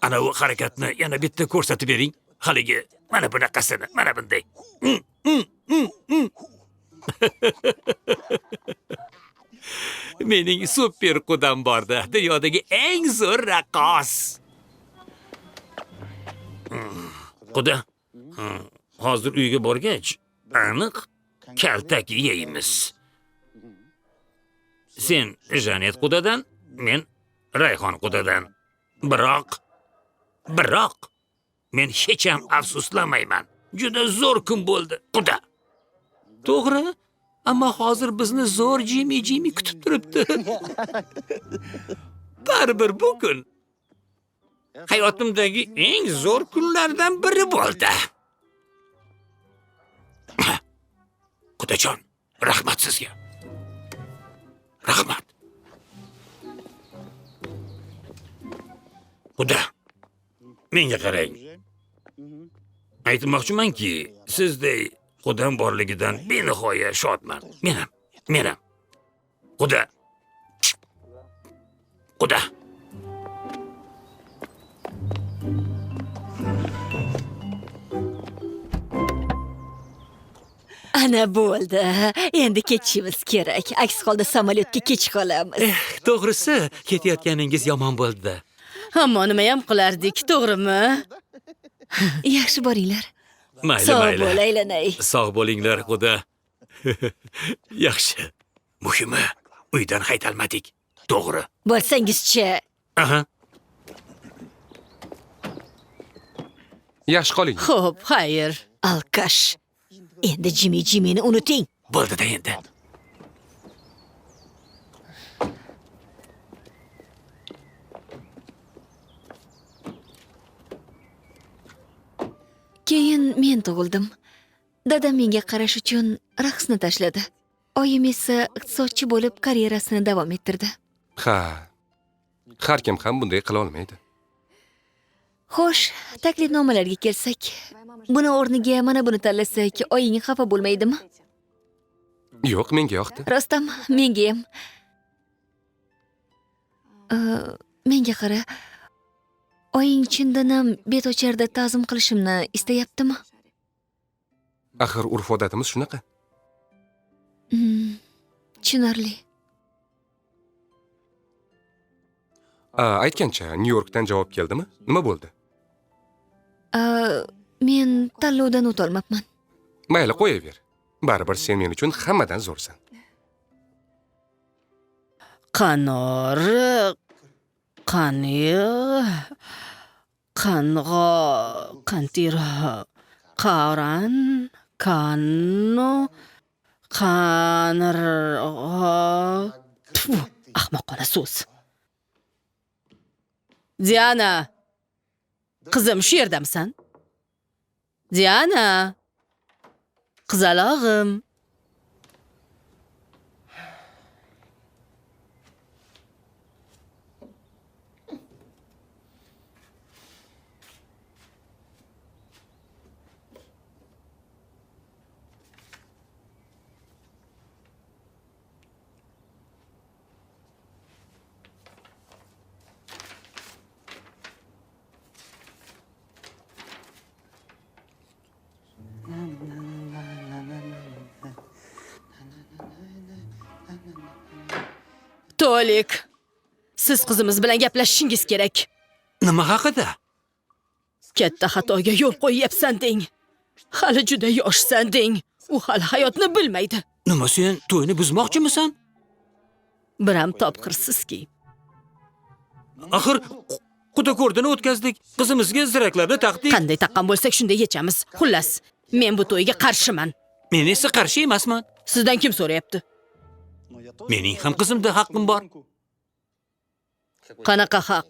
ana u harakatni yana bitta ko'rsatib bering. Haligi mana bunaqasini, mana bunday. Mening super qudam borda. Dunyodagi eng zo'r raqqos. Xudo, hozir uyga borgach, aniq kaltak yeymiz. Sen Janet qudadan, men Rayhon qudadan. Biroq men hech ham afsuslamayman. Juda zo'r kun bo'ldi, Xudo. To'g'ri, ammo hozir bizni zo'r jimi kutib turibdi. Baribir bu kun hayotimdagi eng zo'r kunlardan biri bo'ldi. Xudojon, rahmat sizga. Rahmat. Xudo, menga qarang. Aytmoqchimanki, sizday Xudam borligidan benihoya shodman. Men ham. Xudo. Xudo. Ana bo'ldi. Endi ketishimiz kerak. Aks holda samolyotga kech qolamiz. To'g'risi, ketayotganingiz yomon bo'ldi. Ammo nima ham qilardik, to'g'rimi? Yaxshi boringlar. Mayli, Sog' mayli. bo'l, aylanay. Sog' bo'linglar, Xudo. Yaxshi. Muhimi, uydan haydalmadik. To'g'ri. Bo'lsangiz-chi. Aha. Yaxshi qoling. Xo'p, xayr. Alkash. Endi Jimini unuting. Bo'ldi-da endi. Keyin men tug'ildim. Dadam menga qarash uchun raqsni tashladi. Oyim esa iqtisodchi bo'lib karyerasini davom ettirdi. Ha. Har kim ham bunday qila olmaydi. Xo'sh, taklifnomalarga kelsak, buni o'rniga mana buni tanlasak, oying xafa bo'lmaydimi? Yo'q, menga yoqdi. Rostam, menga ham. Menga qara. Oying chindan ham bet ocharda ta'zim qilishimni istayaptimi? Axir urf-odatimiz shunaqa. Tushunarli. Aytgancha, Nyu-Yorkdan javob keldimi? Nima bo'ldi? Men tanlovdan o'ta olmabman. Mayli, qo'yaver. Baribir sen men uchun hammadan zo'rsan. Qanori, qang'o, qantira, qaran, qanno, ahmoqona so'z. Diana, qizim, shu yerdamisan? Diana, qizalog'im. Tolik, siz qizimiz bilan gaplashishingiz kerak. Nima haqida? Katta xatoga yo'l qo'yyapsan deng. Hali juda yoshsan deng. U hali hayotni bilmaydi. Nima, sen to'yni buzmoqchimisan? Biram topqirsizki. Axir xudo ko'rdini o'tkazdik. Qizimizga ziraklarni taqdik. Qanday taqqan bo'lsak shunday yechamiz. Xullas, men bu to'yga qarshiman. Men esa qarshi emasman. Sizdan kim so'rayapti? Mening ham qizimda haqqim bor. Qanaqa haq?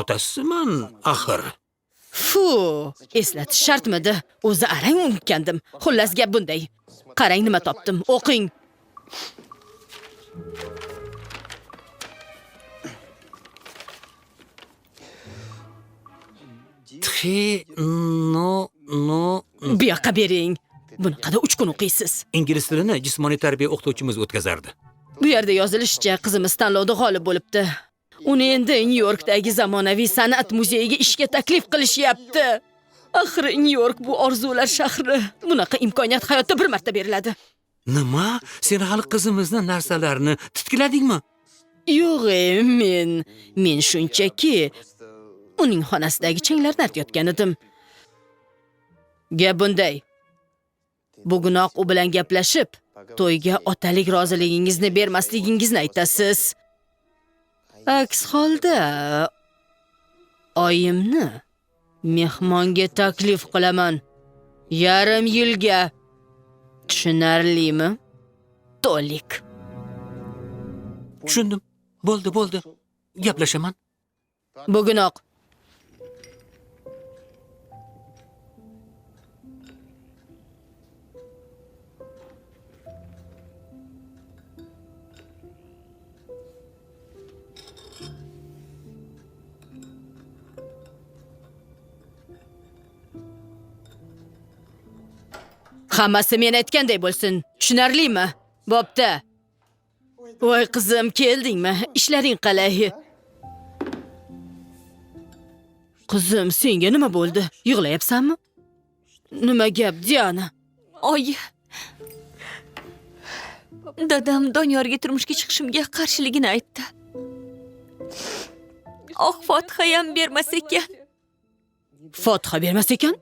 Otasiman, axir. Fu, eslatish shartmidi? O'zi arang unutgandim. Xullas gap bunday. Qarang nima topdim. O'qing. Bu yoqqa bering. Bunaqada 3 kun o'qiysiz. Ingliz tilini jismoniy tarbiya o'qituvchimiz o'tkazardi. Bu yerda yozilishicha, qizimiz tanlovda g'olib bo'libdi. Uni endi Nyu-Yorkdagi zamonaviy san'at muzeyiga ishga taklif qilishyapti. Axir Nyu-York bu orzular shahri. Bunaqa imkoniyat hayotda bir marta beriladi. Nima? Sen hali qizimizni narsalarni titkiladingmi? Yo'q, men shunchaki uning xonasidagi changlarni artayotgan edim. Gap bunday. Bugunoq u bilan gaplashib, to'yga otalik roziligingizni bermasligingizni aytasiz. Aks holda oyimni mehmonga taklif qilaman. Yarim yilga. Tushunarlimi? Tolik. Tushundim. Bo'ldi. Gaplashaman. Bugunoq. Hammasi men aytganday bo'lsin. Tushunarlimi? Bo'pti. Voy qizim, keldingmi? Ishlaring qalay? Qizim, senga nima bo'ldi? Yig'layapsanmi? Nima gap, Diana? Oyi. Dadam Doniyorga turmushga chiqishimga qarshiligini aytdi. Fotiha ham bermas ekan. Fotiha bermas ekan?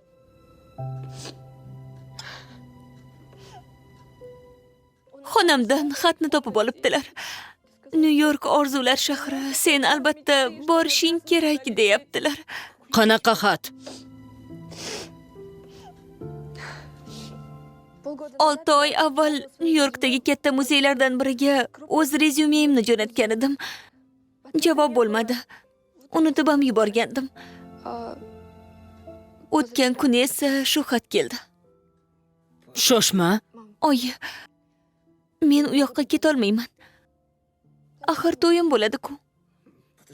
Xonamdan xatni topib olibdilar. Nyu-York orzular shahri, sen albatta borishing kerak deyaptilar. Qanaqa xat? 6 oy avval Nyu-Yorkdagi katta muzeylardan biriga o'z rezyumemni jo'natgan edim. Javob bo'lmadi. Unutib ham yuborgandim. O'tgan kuni esa shu xat keldi. Shoshma. Oyi, men u yoqqa ketolmayman. Axir to'yim bo'ladi-ku.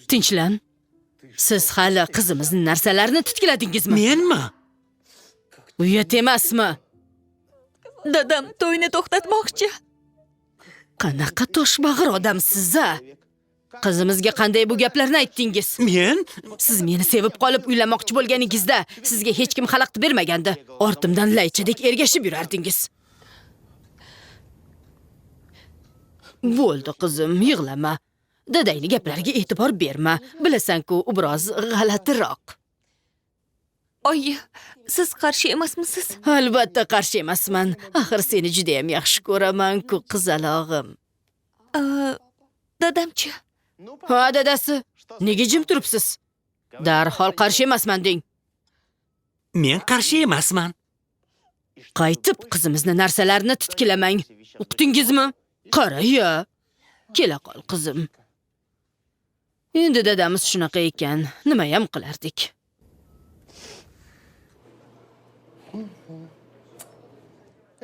Tinchlan. Siz hali qizimizning narsalarini titkiladingizmi? Menmi? Uyat emasmi? Dadam to'yni to'xtatmoqchi. Qanaqa toshbag'ir odamsiz-a? Qizimizga qanday bu gaplarni aytdingiz? Men? Siz meni sevib qolib uylanmoqchi bo'lganingizda sizga hech kim xalaqit bermagandi. Ortimdan laychadek ergashib yurardingiz. Bo'ldi qizim, yig'lama. Dadangning gaplariga e'tibor berma. Bilasan-ku, u biroz g'alatiroq. Oyi, siz qarshi emasmisiz? Albatta qarshi emasman. Axir seni juda ham yaxshi ko'raman-ku, qizalog'im. Dadamchi? Ha, dadasi. Nega jim turibsiz? Darhol qarshi emasman deng. Men qarshi emasman. Qaytib qizimizni narsalarini titkilamang. Uqdingizmi? Qara-ya. Kela qol qizim. Endi dadamiz shunaqa ekan, nima ham qilardik?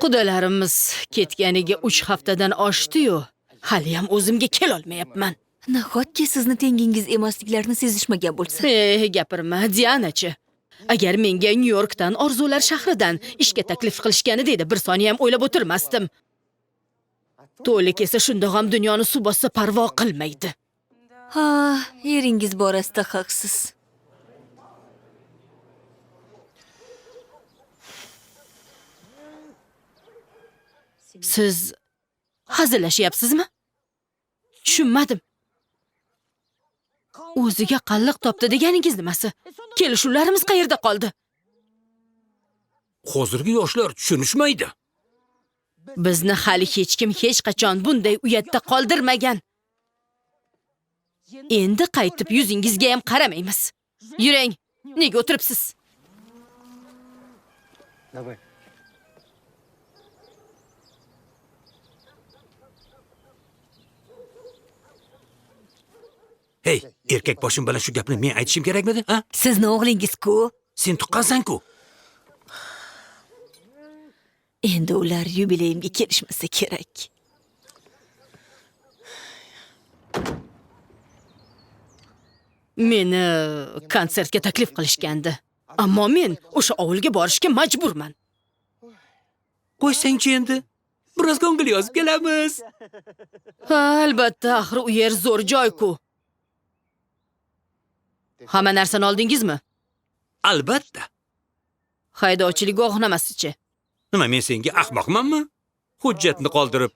Qudalarimiz ketganiga 3 haftadan oshdi-yu, hali ham o'zimga kel olmayapman. Nahotki sizni tengingiz emasliklarini sezishmagan bo'lsa. Gapirma, Dianachi. Agar menga Nyu-Yorkdan Orzular shahridan ishga taklif qilishganida edi, bir soniya ham o'ylab o'tirmasdim. To'lik esa shundoq ham dunyoni suv bossa parvo qilmaydi. Ha, eringiz borasida haqsiz. Siz hazillashyapsizmi? Tushunmadim. O'ziga qalliq topdi deganingiz nimasi? Kelishuvlarimiz qayerda qoldi? Hozirgi yoshlar tushunishmaydi. Bizni hali hech kim hech qachon bunday uyatda qoldirmagan. Endi qaytib yuzingizga ham qaramaymiz. Yuring, nega o'tiribsiz? Hey, erkak boshim bilan shu gapni men aytishim kerakmidi, ha? Sizni o'g'lingiz-ku. Sen tuqqansan-ku. Endi ular yubileyimga kelishmasa kerak. Meni konsertga taklif qilishgandi. Ammo men o'sha ovulga borishga majburman. Qo'ysang-chi endi. Biroz ko'ngil yozib kelamiz. Ha, albatta, axir u yer zo'r joy-ku. Hamma narsani oldingizmi? Albatta. Haydovchilik guvohnomasi-chi? Nima, men senga ahmoqmanmi? Hujjatni qoldirib.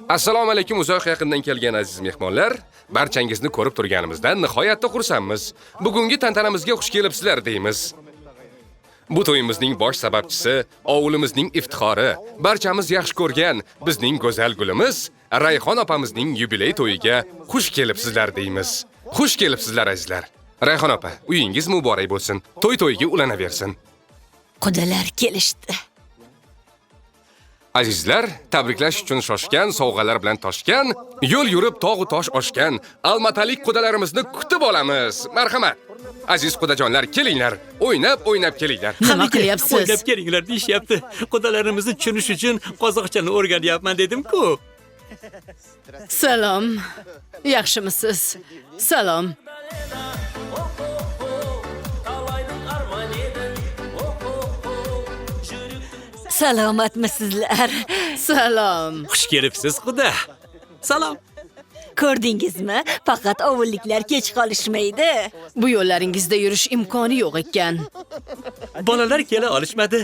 Assalomu alaykum, uzoq yaqindan kelgan aziz mehmonlar. Barchangizni ko'rib turganimizdan nihoyatda xursandmiz. Bugungi tantanamizga xush kelibsizlar deymiz. Bu to'yimizning bosh sababchisi, ovulimizning iftixori, barchamiz yaxshi ko'rgan bizning go'zal gulimiz Rayhon opamizning yubiley to'yiga xush kelibsizlar deymiz. Xush kelibsizlar azizlar. Rayhon opa, uyingiz muborak bo'lsin. To'yga ulanaversin. Qudalar kelishdi. Azizlar, tabriklash uchun shoshgan, sovg'alar bilan toshgan, yo'l yurib tog'u tosh oshgan almatalik qudalarimizni kutib olamiz. Marhamat. Aziz qudajonlar, kelinglar. O'ynab kelinglar. Nima qilyapsiz? O'ynab kelinglar deyishyapti. Qudalarimizni tushunish uchun qozoqchani o'rganyapman dedim-ku. Salom. Yaxshimisiz? Salom. Salomatmisizlar? Salom. Xush kelibsiz, quda. Salom. Ko'rdingizmi? Faqat ovulliklar kech qolishmaydi. Bu yo'llaringizda yurish imkoni yo'q ekan. Bolalar kela olishmadi.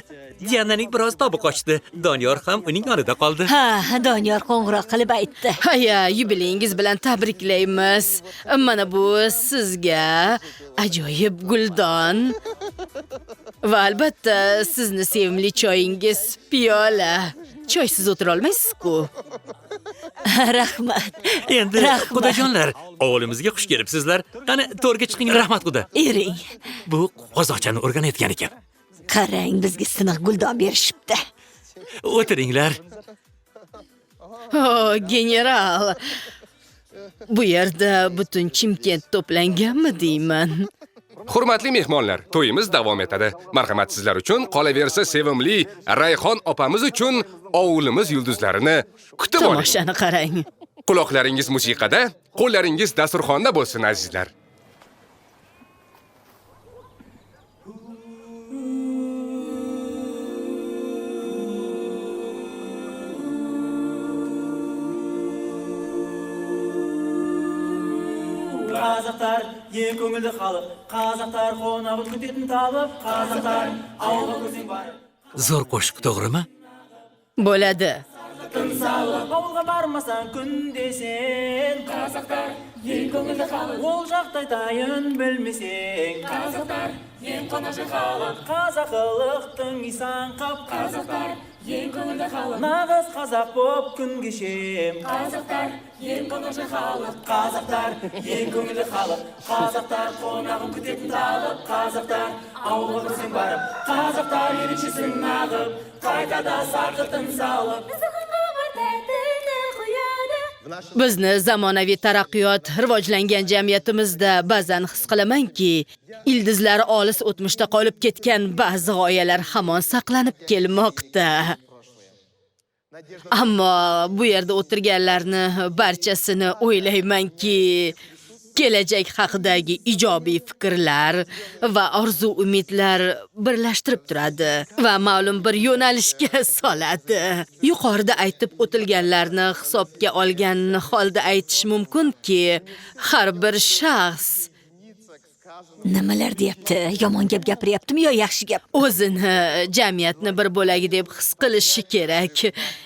Diananing biroz tobi qochdi. Doniyor ham uning yonida qoldi. Ha, Doniyor qo'ng'iroq qilib aytdi. Haya, yubileyingiz bilan tabriklaymiz. Mana bu sizga ajoyib guldon. Va albatta sizni sevimli choyingiz piyola. Choysiz o'tira olmaysiz-ku. Rahmat. Endi qudajonlar, ovulimizga xush kelibsizlar. Qani to'rga chiqing, rahmat quda. Ering. Bu qozoqchani o'rganayotgan ekan. Qarang, bizga siniq guldon berishibdi. O'tiringlar. Oh, general. Bu yerda butun Chimkent to'planganmi deyman. Hurmatli mehmonlar, to'yimiz davom etadi. Marhamat sizlar uchun qolaversa sevimli Rayhon opamiz uchun ovulimiz yulduzlarini kutib oling. Tomoshani qarang. Quloqlaringiz musiqada, qo'llaringiz dasturxonda bo'lsin azizlar. Қазақтар ең көңілді халық, қазақтар қонағын күтетін табып, қазақтар ауылға көсең барып. Zo'r qo'shiq, to'g'rimi? Bo'ladi. Ауылға бармасаң күнде сен, қазақтар ең көңілді халық, ол жақта айтайын білмесең, қазақтар ең қонақжай халық, қазақылықтың исан қап, қазақтар ең көңілді халық, нағыз қазақ боп күн кешем, қазақтар ең қонақжай халық, қазақтар ең көңілді халық, қазақтар қонағын күтетін талып, қазақтар ауылға көсең барып, қазақтар ерекшесін ағып, қайтада сақытын салып. Bizni zamonaviy taraqqiyot rivojlangan jamiyatimizda ba'zan his qilamanki, ildizlari olis o'tmishda qolib ketgan ba'zi g'oyalar hamon saqlanib kelmoqda. Ammo bu yerda o'tirganlarni barchasini o'ylaymanki, kelajak haqidagi ijobiy fikrlar va orzu-umidlar birlashtirib turadi va ma'lum bir yo'nalishga soladi. Yuqorida aytib o'tilganlarni hisobga olgan holda aytish mumkinki, har bir shaxs Nimalar deyapti? Yomon gap gapiryaptimi yo yaxshi gap? o'zini jamiyatni bir bo'lagi deb his qilishi kerak.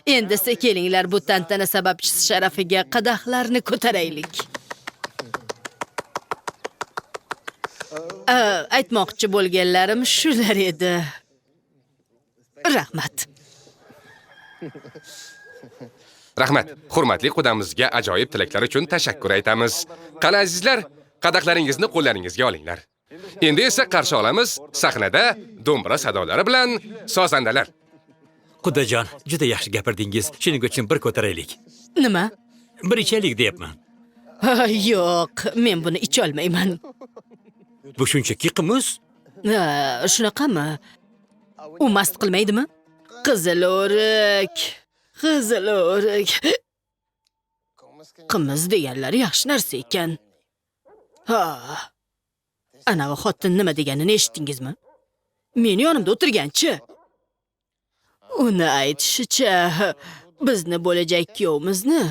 Endi esa kelinglar bu tantana sababchisi sharafiga qadahlarni ko'taraylik. Aytmoqchi bo'lganlarim shular edi. Rahmat. Rahmat. Hurmatli qudamizga ajoyib tilaklar uchun tashakkur aytamiz. Qani azizlar, qadahlaringizni qo'llaringizga olinglar. Endi esa qarshi olamiz sahnada do'mbira sadolari bilan sozandalar. Qudajon, juda yaxshi gapirdingiz. Shuning uchun bir ko'taraylik. Nima? Bir ichaylik deyapman. Yo'q, men buni icha olmayman. Bu shunchaki qimiz. Shunaqami? U mast qilmaydimi? Qizil o'rik. Qizil o'rik. Qimiz deganlar yaxshi narsa ekan. Ha. Anavi xotin nima deganini eshitdingizmi? Meni yonimda o'tirganchi. Uni aytishicha, bizni bo'lajak kuyovimizni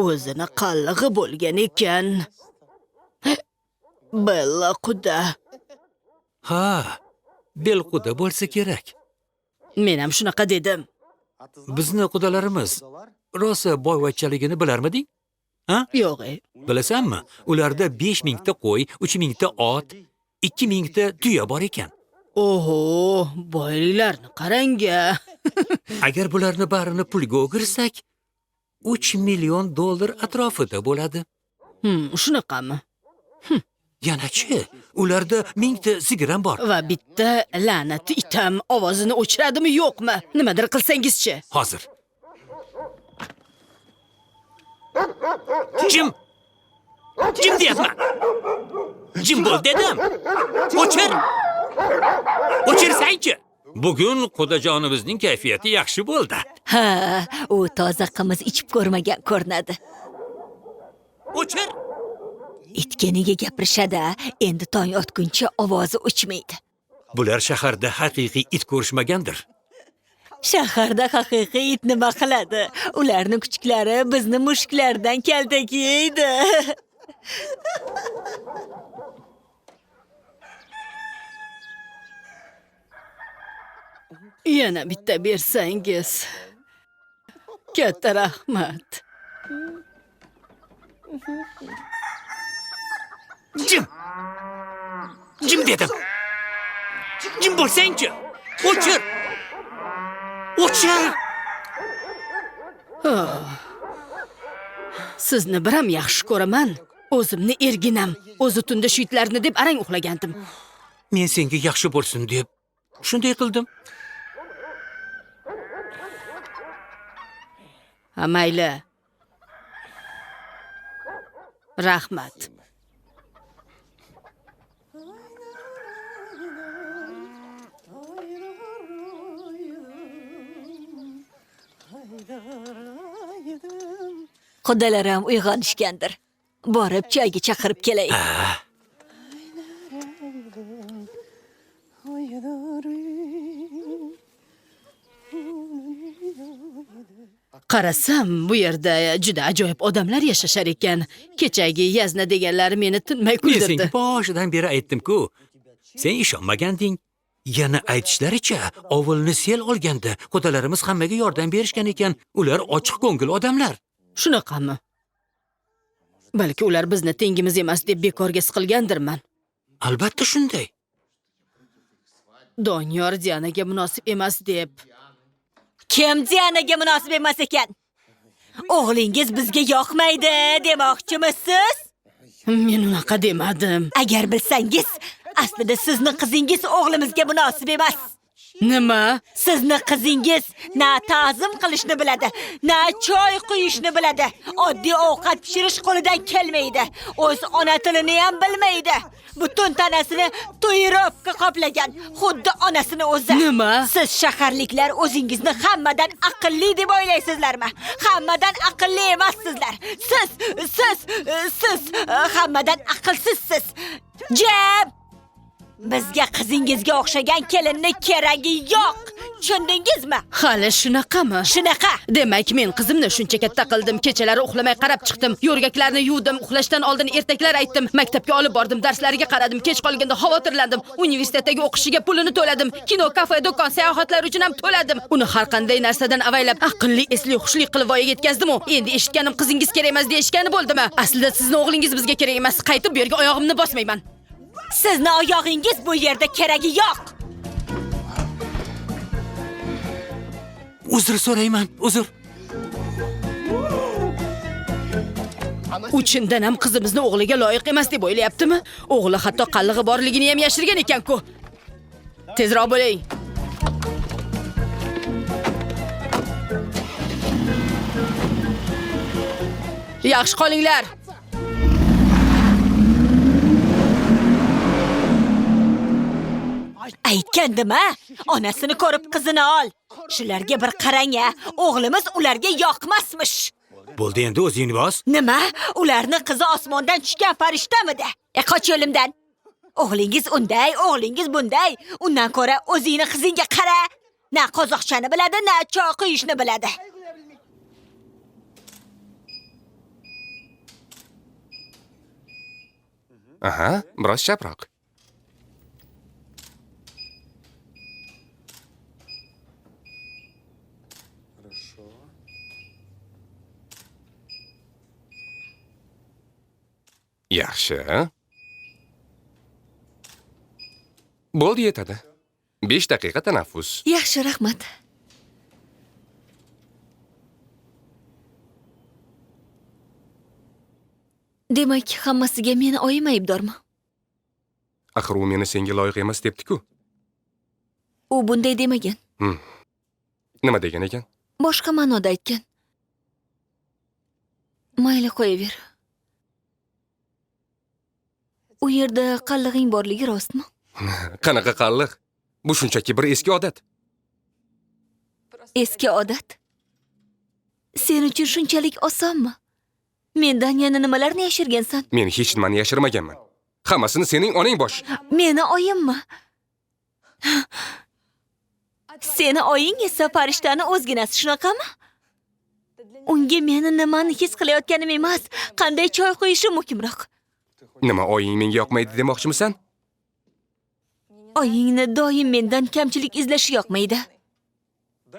o'zini qallig'i bo'lgan ekan. Bella quda. Ha, Belquda bo'lsa kerak. Men ham shunaqa dedim. Bizni qudalarimiz rosa boyvachchaligini bilarmiding? Ha? Yo'q. Bilasanmi? Ularda 5000 ta qo'y, 3000 ta ot, 2000 ta tuya bor ekan. Oho, boyliklarni qarang-a. Agar bularni barini pulga o'girsak, 3 million dollar atrofida bo'ladi. Shunaqami? Yanachi, ularda 1000 ta sigiram bor. Va bitta la'nati itam ovozini o'chiradimi yo'qmi? Nimadir qilsangizchi. Hozir. Jim! Jim deyapman. Jim bo'l dedim. O'chir! O'chirsangchi. Bugun qudajonimizning kayfiyati yaxshi bo'ldi. Ha, u toza qimiz ichib ko'rmagan ko'rinadi. O'chir! Itganiga gapirishadi, endi tong otguncha ovozi o'chmaydi. Bular shaharda haqiqiy it ko'rishmagandir. Shaharda haqiqiy it nima qiladi? Ularni kuchuklari bizni mushuklardan kaltak yeydi. Yana bitta bersangiz. Katta rahmat. Jim! Jim dedim. Jim bo'lsangchi. O'chir! O'chir! Sizni bir ham yaxshi ko'raman. O'zimni erginam. O'zi tunda shuytlarni deb arang uxlagandim. Men senga yaxshi bo'lsin deb shunday qildim. Ha, mayli. Rahmat. Qudalarim uyg'onishgandir. Borib choyga chaqirib kelay. Qarasam, bu yerda juda ajoyib odamlar yashashar ekan. Kechagi yazna deganlari meni tinmay Men kuldirdi. senga boshidan beri aytdim-ku. Sen ishonmaganding. Yana aytishlaricha, ovulni sel olganda qo'dalarimiz hammaga yordam berishgan ekan. Ular ochiq ko'ngil odamlar. Shunaqami? Balki ular bizni tengimiz emas deb bekorga siqilgandirman. Albatta shunday. Doniyor Dianaga munosib emas deb. Kim Dianaga munosib emas ekan? O'g'lingiz bizga yoqmaydi demoqchimisiz? Men unaqa demadim. Agar bilsangiz, aslida sizni qizingiz o'g'limizga munosib emas. Nima? Sizni qizingiz na ta'zim qilishni biladi, na choy quyishni biladi. Oddiy ovqat pishirish qo'lidan kelmaydi. O'z ona tilini ham bilmaydi. Butun tanasini to'yirobga qoplagan, xuddi onasini o'zi. Nima? Siz shaharliklar o'zingizni hammadan aqlli deb o'ylaysizlarmi? Hammadan aqlli emassizlar. Siz hammadan aqlsizsiz. Jab! Bizga qizingizga o'xshagan kelinni keragi yo'q. Tushundingizmi? Hali shunaqami? Shunaqa. Demak, men qizimni shuncha katta qildim. Kechalari uxlamay qarab chiqdim. Yo'rgaklarni yuvdim, uxlashdan oldin ertaklar aytdim. Maktabga olib bordim, darslariga qaradim. Kech qolganda xavotirlandim. Universitetdagi o'qishiga pulini to'ladim. Kino, kafe, do'kon, sayohatlar uchun ham to'ladim. Uni har qanday narsadan avaylab, aqlli, esli, xushli qilib voyaga yetkazdim-u. Endi eshitganim qizingiz kerak emas deyishgani bo'ldimi? Aslida sizni o'g'lingiz bizga kerak emas. Qaytib bu yerga oyog'imni bosmayman. Sizni oyog'ingiz bu yerda keragi yo'q. Uzr so'rayman, uzr. U chindan ham qizimizni o'g'liga loyiq emas deb o'ylayaptimi? O'g'li hatto qallig'i borligini ham yashirgan ekan-ku. Tezroq bo'ling. Yaxshi qolinglar. Aytgandim-a, onasini ko'rib qizini ol. Shularga bir qarang-a, o'g'limiz ularga yoqmasmish. Bo'ldi, endi o'zingni bos. Nima? Ularni qizi osmondan tushgan farishtamidi? Qoch yo'limdan. O'g'lingiz unday, o'g'lingiz bunday. Undan ko'ra o'zingni qizingga qara. Na qozoqchani biladi, na choy quyishni biladi. Aha, biroz chaproq. Yaxshi. Bo'ldi, yetadi. 5 daqiqa tanaffus. Yaxshi, rahmat. Demak, hammasiga meni oyim aybdormi? Axir u meni senga loyiq emas debdi-ku. U bunday demagan. Nima degan ekan? Boshqa ma'noda aytgan. Mayli, qo'yaver. U yerda qallig'ing borligi rostmi? Qanaqa qalliq? Bu shunchaki bir eski odat. Eski odat. Sen uchun shunchalik osonmi? Mendan yana nimalarni yashirgansan? Men hech nimani yashirmaganman. Hammasini sening onang bosh. Meni oyimmi? Seni oying esa farishtani o'zginasi, shunaqami? Unga meni nimani his qilayotganim emas, qanday choy quyishim muhimroq. Nima, oying menga yoqmaydi demoqchimisan? Oyingni doim mendan kamchilik izlashi yoqmaydi.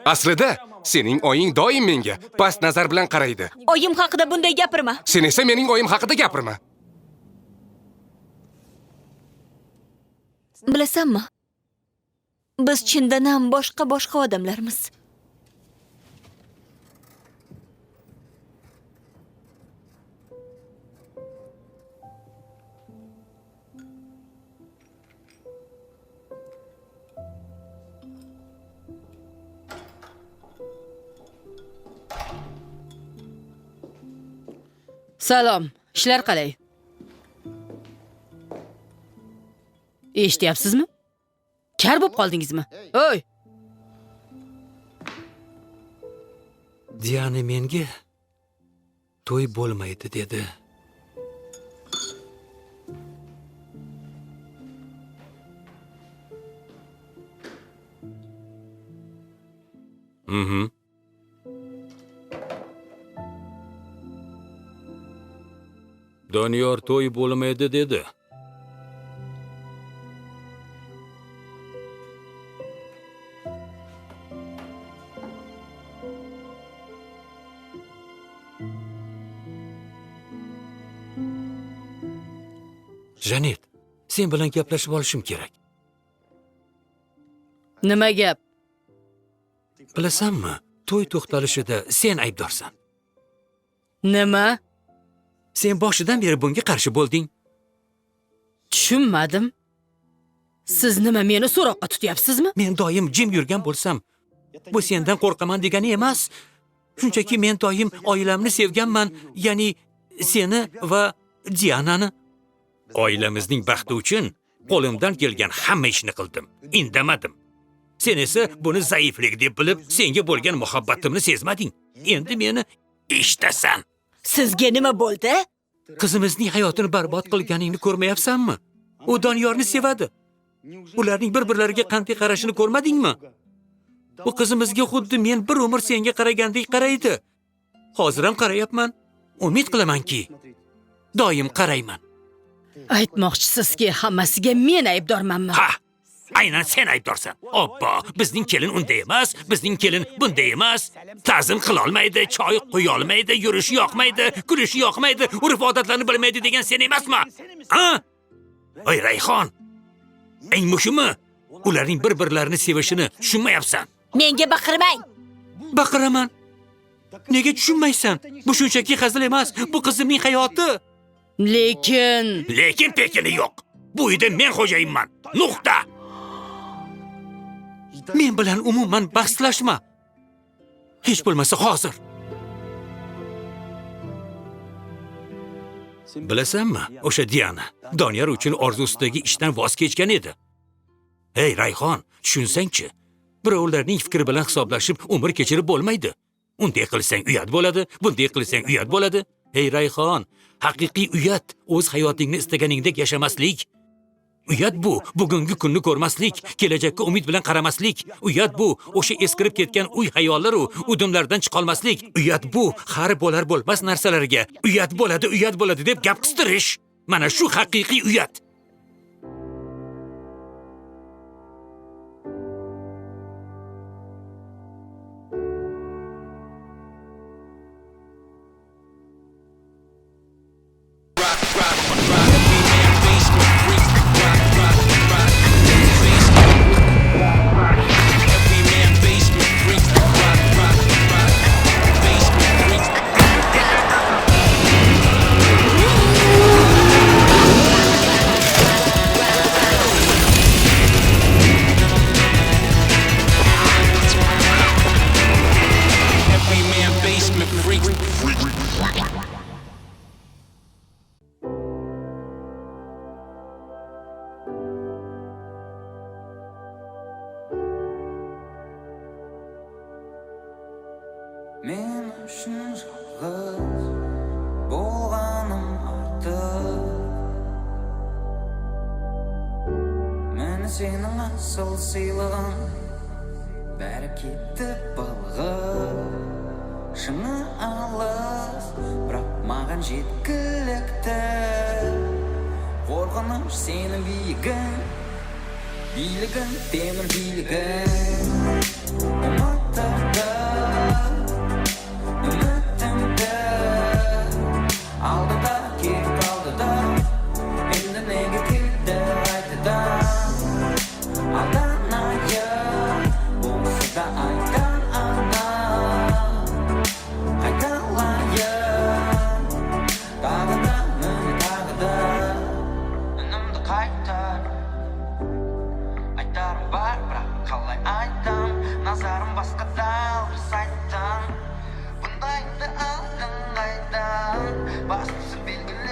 Aslida sening oying doim menga past nazar bilan qaraydi. Oyim haqida bunday gapirma. Sen esa mening oyim haqida gapirma. Bilasanmi? Biz chindan ham boshqa odamlarmiz. Salom. ishlar qalay? Eshityapsizmi? Kar bo'lib qoldingizmi? Oy! Diana menga to'y bo'lmaydi dedi. Doniyor to'y bo'lmaydi dedi. Janet, sen bilan gaplashib olishim kerak. Nima gap? Bilasanmi, to'y to'xtalishida sen aybdorsan. Nima? Sen boshidan beri bunga qarshi bo'lding. Tushunmadim. Siz nima meni so'roqqa tutyapsizmi? Men doim jim yurgan bo'lsam, bu sendan qo'rqaman degani emas. Shunchaki men doim oilamni sevganman, ya'ni seni va Dianani. Oilamizning baxti uchun qo'limdan kelgan hamma ishni qildim. Indamadim. Sen esa buni zaiflik deb bilib, senga bo'lgan muhabbatimni sezmading. Endi meni eshitasan. Sizga nima bo'ldi? Qizimizning hayotini barbod qilganingni ko'rmayapsanmi? U Doniyorni sevadi. Ularning bir-birlariga qanday qarashini ko'rmadingmi? Bu qizimizga xuddi men bir umr senga qaragandek qaraydi. Hozir ham qarayapman. Umid qilamanki, doim qarayman. Aytmoqchisizki, hammasiga men aybdormanmi? Ha, aynan sen aybdorsan. Obbo, bizning kelin unday emas, bizning kelin bunday emas. Ta'zim qila olmaydi, choy qo'ya olmaydi, yurishi yoqmaydi, kulishi yoqmaydi, urf-odatlarni bilmaydi degan sen emasmi? Ha? Oy Rayhon, eng muhimi, ularning bir-birlarini sevishini tushunmayapsan. Menga baqirmang. Baqiraman. Nega tushunmaysan? Bu shunchaki hazil emas, bu qizimning hayoti. Lekin pekini yo'q. Bu uyda men xo'jayinman. Nuqta. Men bilan umuman bahslashma. Hech bo'lmasa hozir. Bilasanmi, o'sha Diana Doniyor uchun orzusidagi ishdan voz kechgan edi. Hey Rayhon, tushunsang-chi, birovlarning fikri bilan hisoblashib umr kechirib bo'lmaydi. Unday qilsang uyat bo'ladi, bunday qilsang uyat bo'ladi. Hey Rayhon, haqiqiy uyat o'z hayotingni istaganingdek yashamaslik. Uyat bu bugungi kunni ko'rmaslik, kelajakka umid bilan qaramaslik. Uyat bu o'sha eskirib ketgan uy hayollari udumlardan chiqolmaslik. Uyat bu har bo'lar bo'lmas narsalarga uyat bo'ladi deb gap qistirish. Mana shu haqiqiy uyat. Men uchun yolg'iz bo'lganim ortiq. Meni sening asl siylig'ing bari ketib balg'ib. Shuni alas, biroq magan жеткілікті. Qo'rqinish seni biyigin, biyligin temir biyligin. Aldida ketib qoldi-da, endi nega keldi aytdi-da. Aldanayim, bo'lsa-da aytgan ana. Qaytalayim, tag'ida, meni tag'ida. Unimni qaytar, aytarim bar, biroq qalay aytam. Nazarim boshqada, bir saytdan. Bundaydi aldin qaydan, bastisi belgili.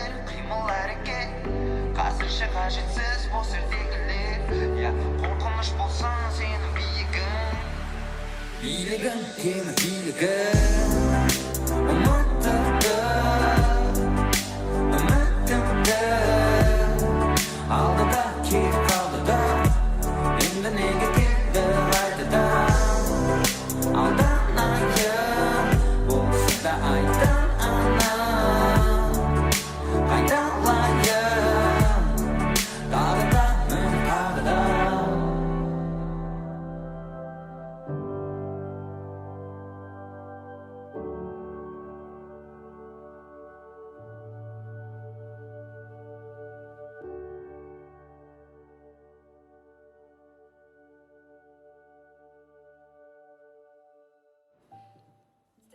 қажетсіз бос ертегілер қорқыныш болсаң сенің биігің билігің темір билігің ұмыттырды үмітімді алдыда кетіп қалды да енді неге кетті қайтадан алданайын болса да айдан ана қайталайын тағы да міне тағы да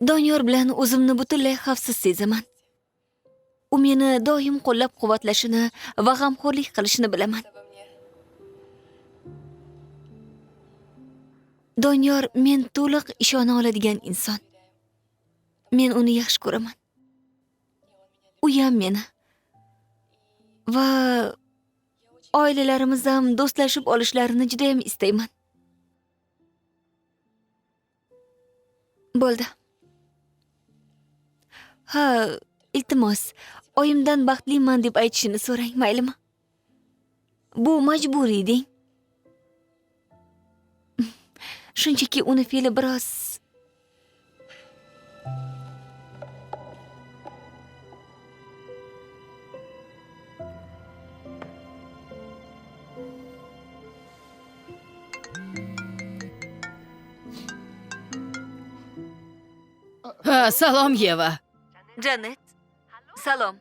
Doniyor bilan o'zimni butunlay xavfsiz sezaman. U meni doim qo'llab-quvvatlashini va g'amxo'rlik qilishini bilaman. Doniyor men to'liq ishona oladigan inson. Men uni yaxshi ko'raman. U ham meni. Va oilalarimiz ham do'stlashib olishlarini juda ham istayman. Bo'ldi. Ha, iltimos, oyimdan baxtliman deb aytishini so'rang, maylimi? Bu majburiy deng. Shunchaki uni fe'li biroz Ha, salom Yeva. Janet, salom.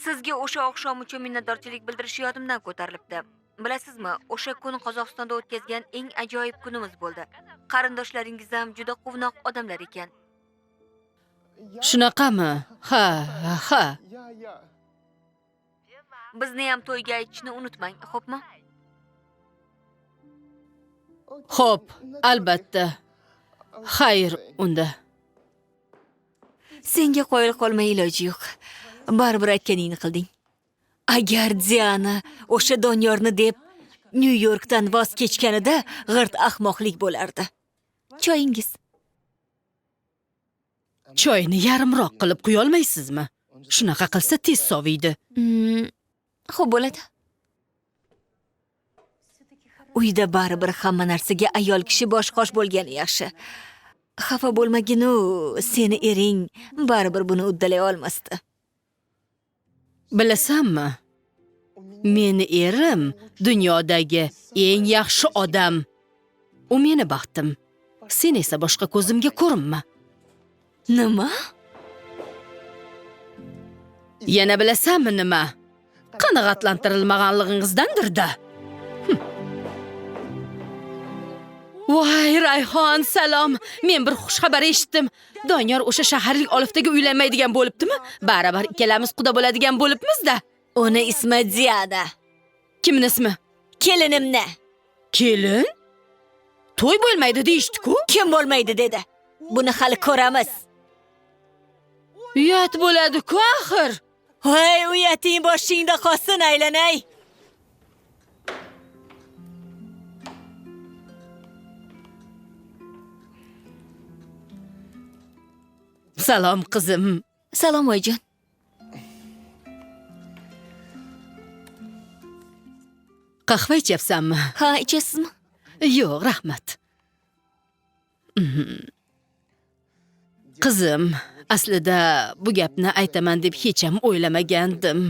Sizga o'sha oqshom uchun minnatdorchilik bildirish yodimdan ko'tarilibdi. Bilasizmi, o'sha kun Qozog'istonda o'tkazgan eng ajoyib kunimiz bo'ldi. Qarindoshlaringiz ham juda quvnoq odamlar ekan. Shunaqami? Ha, ha. Bizni ham to'yga aytishni unutmang, xo'pmi? Xo'p, albatta. Xayr, unda. Senga qoyil qolmay iloji yo'q. Baribir aytganingni qilding. Agar Diana o'sha Doniyorni deb New Yorkdan voz kechganida g'irt ahmoqlik bo'lardi. Choyingiz. Choyni yarimroq qilib quya olmaysizmi? Shunaqa qilsa tez soviydi. Xo'p bo'ladi. Uyda baribir hamma narsaga ayol kishi bosh-qosh bo'lgani yaxshi. Xafa bo'lmagin-u, seni ering baribir buni uddalay olmasdi. Bilasanmi? Meni erim dunyodagi eng yaxshi odam. U meni baxtim. Sen esa boshqa ko'zimga ko'rinma. Nima? Yana bilasanmi nima? Qanoatlantirilmaganligingizdandir-da. Voy, Rayhon, salom. Men bir xush xabar eshitdim. Doniyor o'sha shaharlik Oliftaga uylanmaydigan bo'libdimi? Baribir ikkalamiz quda bo'ladigan bo'libmiz-da. Uni ismi Diana. Kimning ismi? Kelinimni. Kelin? To'y bo'lmaydi deyishdi-ku. Kim bo'lmaydi dedi. Buni hali ko'ramiz. Uyat bo'ladi-ku axir. Voy, uyating boshingda qolsin, aylanay. Salom qizim. Salom oyijon. Qahva ichyapsanmi? Ha, ichasizmi? Yo'q, rahmat. Qizim, aslida bu gapni aytaman deb hech ham o'ylamagandim.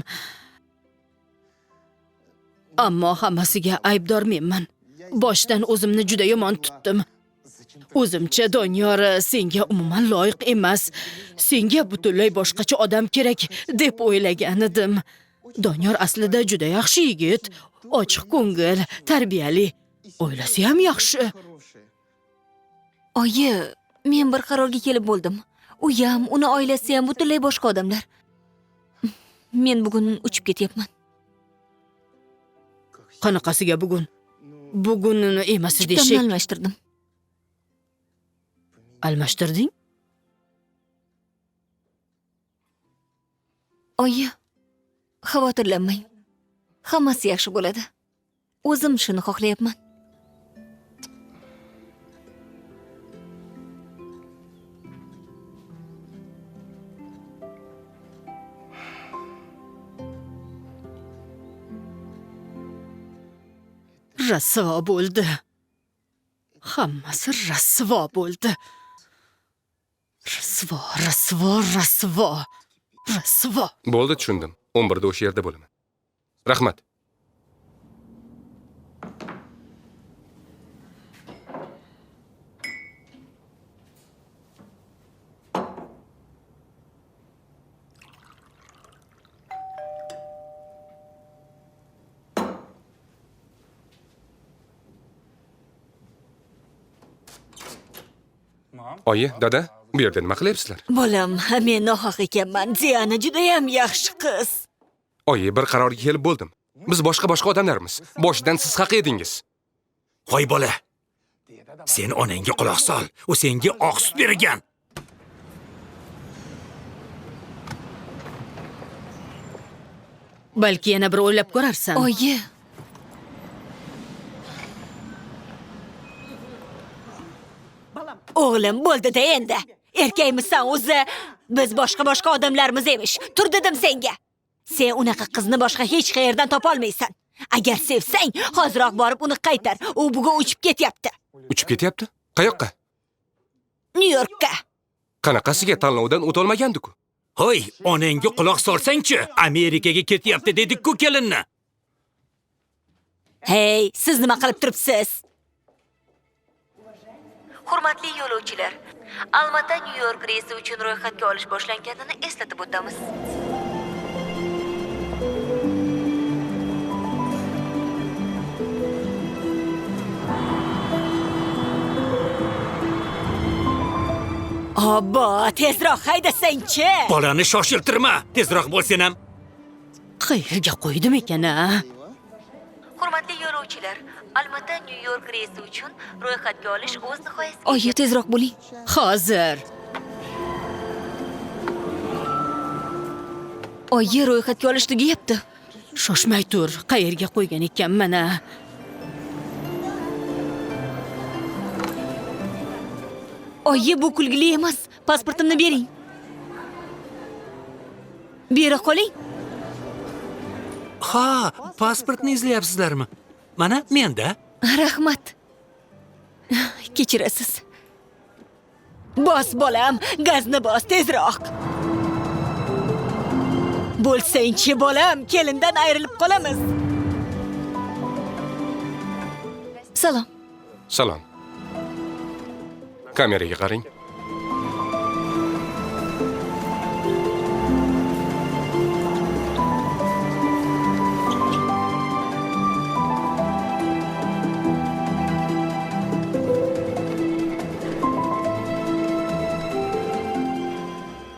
Ammo hammasiga aybdor menman. Boshdan o'zimni juda yomon tutdim. O'zimcha Doniyor senga umuman loyiq emas. Senga butunlay boshqacha odam kerak deb o'ylagan edim. Doniyor aslida juda yaxshi yigit, ochiq ko'ngil, tarbiyali. O'ylasi ham yaxshi. Oyi, men bir qarorga kelib bo'ldim. U ham, uni oilasi ham butunlay boshqa odamlar. Men bugun uchib ketyapman. Qanaqasiga bugun? Bugun emas deshik. Almashtirdim. Almashtirding? Oyi, xavotirlanmang. Hammasi yaxshi bo'ladi. O'zim shuni xohlayapman. Rasvo bo'ldi. Hammasi rasvo bo'ldi. Rasvo, rasvo, rasvo. Rasvo. Bo'ldi, tushundim. 11 da o'sha yerda bo'laman. Rahmat. Oyi, dada, bu yerda nima qilyapsizlar? Bolam, men nohaq ekanman. Diana juda ham yaxshi qiz. Oyi, bir qarorga kelib bo'ldim. Biz boshqa odamlarmiz. Boshidan siz haq edingiz. Hoy bola. Sen onangga quloq sol. U senga oq sut bergan. Balki yana bir o'ylab ko'rarsan. Oyi. O'g'lim, bo'ldi-da endi. Erkakmisan o'zi. Biz boshqa odamlarmiz emish. Tur dedim senga. Sen unaqa qizni boshqa hech qayerdan topa olmaysan. Agar sevsang, hoziroq borib uni qaytar. U bugun uchib ketyapti. Uchib ketyapti? Qayoqqa? Nyu-Yorkka. Qanaqasiga tanlovdan o'ta olmagandiku? Hoy, onangga quloq solsang-chi, Amerikaga ketyapti dedik-ku kelinni. Hey, siz nima qilib turibsiz? Hurmatli yo'lovchilar, Almata Nyu-York reysi uchun ro'yxatga olish boshlanganini eslatib o'tamiz. Obbo, tezroq haydasang-chi. Bolani shoshiltirma, tezroq bo'lsin ham. Qayerga qo'ydim ekan-a? Hurmatli yo'lovchilar, Almata Nyu-York reysi uchun ro'yxatga olish o'z nihoyasiga. Oyi, tezroq bo'ling. Hozir. Oyi, ro'yxatga olish tugayapti. Shoshmay tur. Qayerga qo'ygan ekan mana? Oyi, bu kulgili emas. Pasportimni bering. Bera qoling. Ha, pasportni izlayapsizlarmi? Mana menda. Rahmat. Kechirasiz. Bos bolam, gazni bos tezroq. Bo'lsang-chi bolam, kelindan ayrilib qolamiz. Salom. Salom. Kameraga qarang.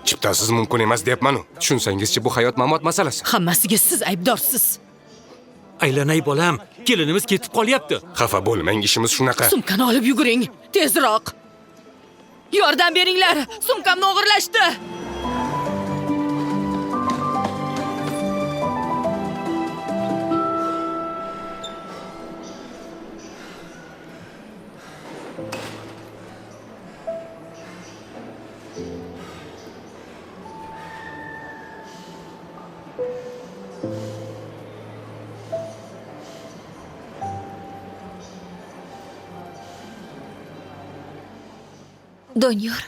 Chiptasiz mumkin emas deyapman-ku. Tushunsangiz-chi, bu hayot-mamot masalasi. Hammasiga siz aybdorsiz. Aylanay bolam, kelinimiz ketib qolyapti. Xafa bo'lmang, ishimiz shunaqa. Sumkani olib yuguring, tezroq. Yordam beringlar, sumkamni o'g'irlashdi. Doniyor.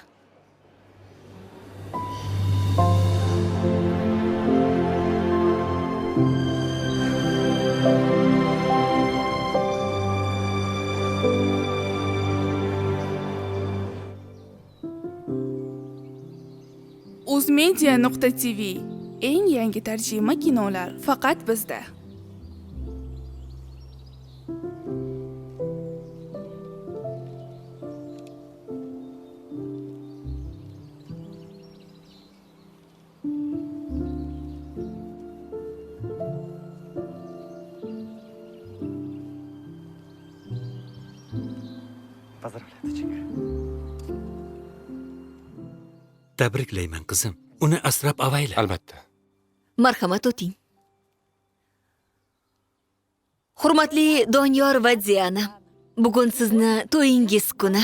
Uzmedia.tv eng yangi tarjima kinolar faqat bizda. Tabriklayman qizim. Uni asrab avayla. Albatta. Marhamat o'ting. Hurmatli Doniyor va Diana, bugun sizni to'yingiz kuni.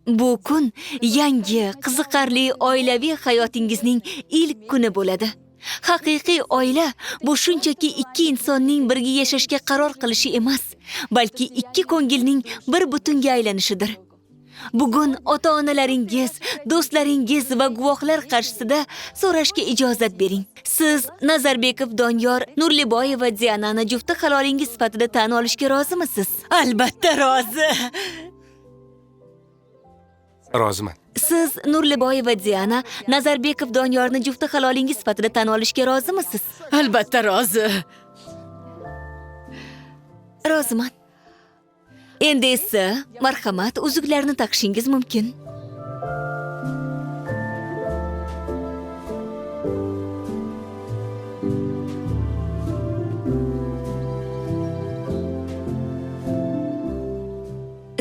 Bu kun yangi, qiziqarli oilaviy hayotingizning ilk kuni bo'ladi. Haqiqiy oila bu shunchaki ikki insonning birga yashashga qaror qilishi emas, balki ikki ko'ngilning bir butunga aylanishidir. Bugun ota-onalaringiz, do'stlaringiz va guvohlar qarshisida so'rashga ijozat bering. Siz Nazarbekov Doniyor Nurliboyeva Dianani jufti halolingiz sifatida tan olishga rozimisiz? Albatta rozi. Roziman. Siz Nurliboyeva Diana Nazarbekov Doniyorni jufti halolingiz sifatida tan olishga rozimisiz? Albatta rozi. Roziman. Endi esa, marhamat, uzuklarni taqishingiz mumkin.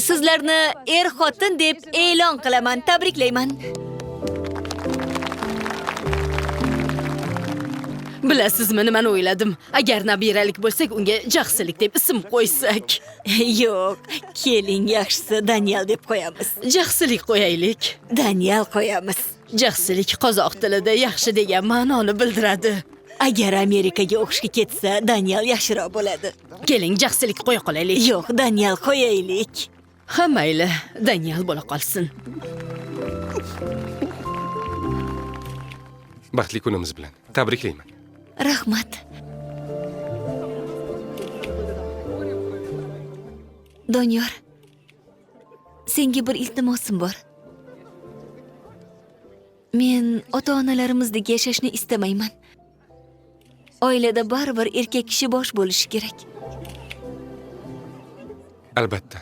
Sizlarni er-xotin deb e'lon qilaman. Tabriklayman. Bilasizmi, nimani o'yladim? Agar nabiralik bo'lsak, unga Jaxsilik deb ism qo'ysak. Yo'q, keling, yaxshisi Daniel deb qo'yamiz. Jaxsilik qo'yaylik. Daniel qo'yamiz. Jaxsilik qozoq tilida yaxshi degan ma'noni bildiradi. Agar Amerikaga o'qishga ketsa, Daniel yaxshiroq bo'ladi. Keling, Jaxsilik qo'ya qolaylik. Yo'q, Daniel qo'yaylik. Ha, mayli, Daniel bo'la qolsin. Baxtli kunimiz bilan. Tabriklayman. Rahmat. Doniyor, senga bir iltimosim bor. Men ota-onalarimizdek yashashni istamayman. Oilada baribir erkak kishi bosh bo'lishi kerak. Albatta.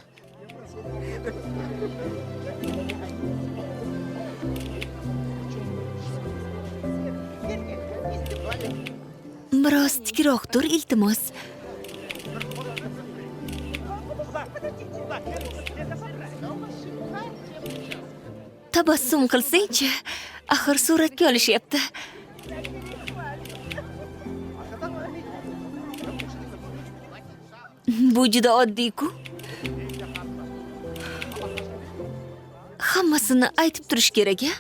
Biroz tikroq tur, iltimos. Tabassum qilsang-chi, axir suratga olishyapti. Bu juda oddiy-ku. Hammasini aytib turish kerak-a?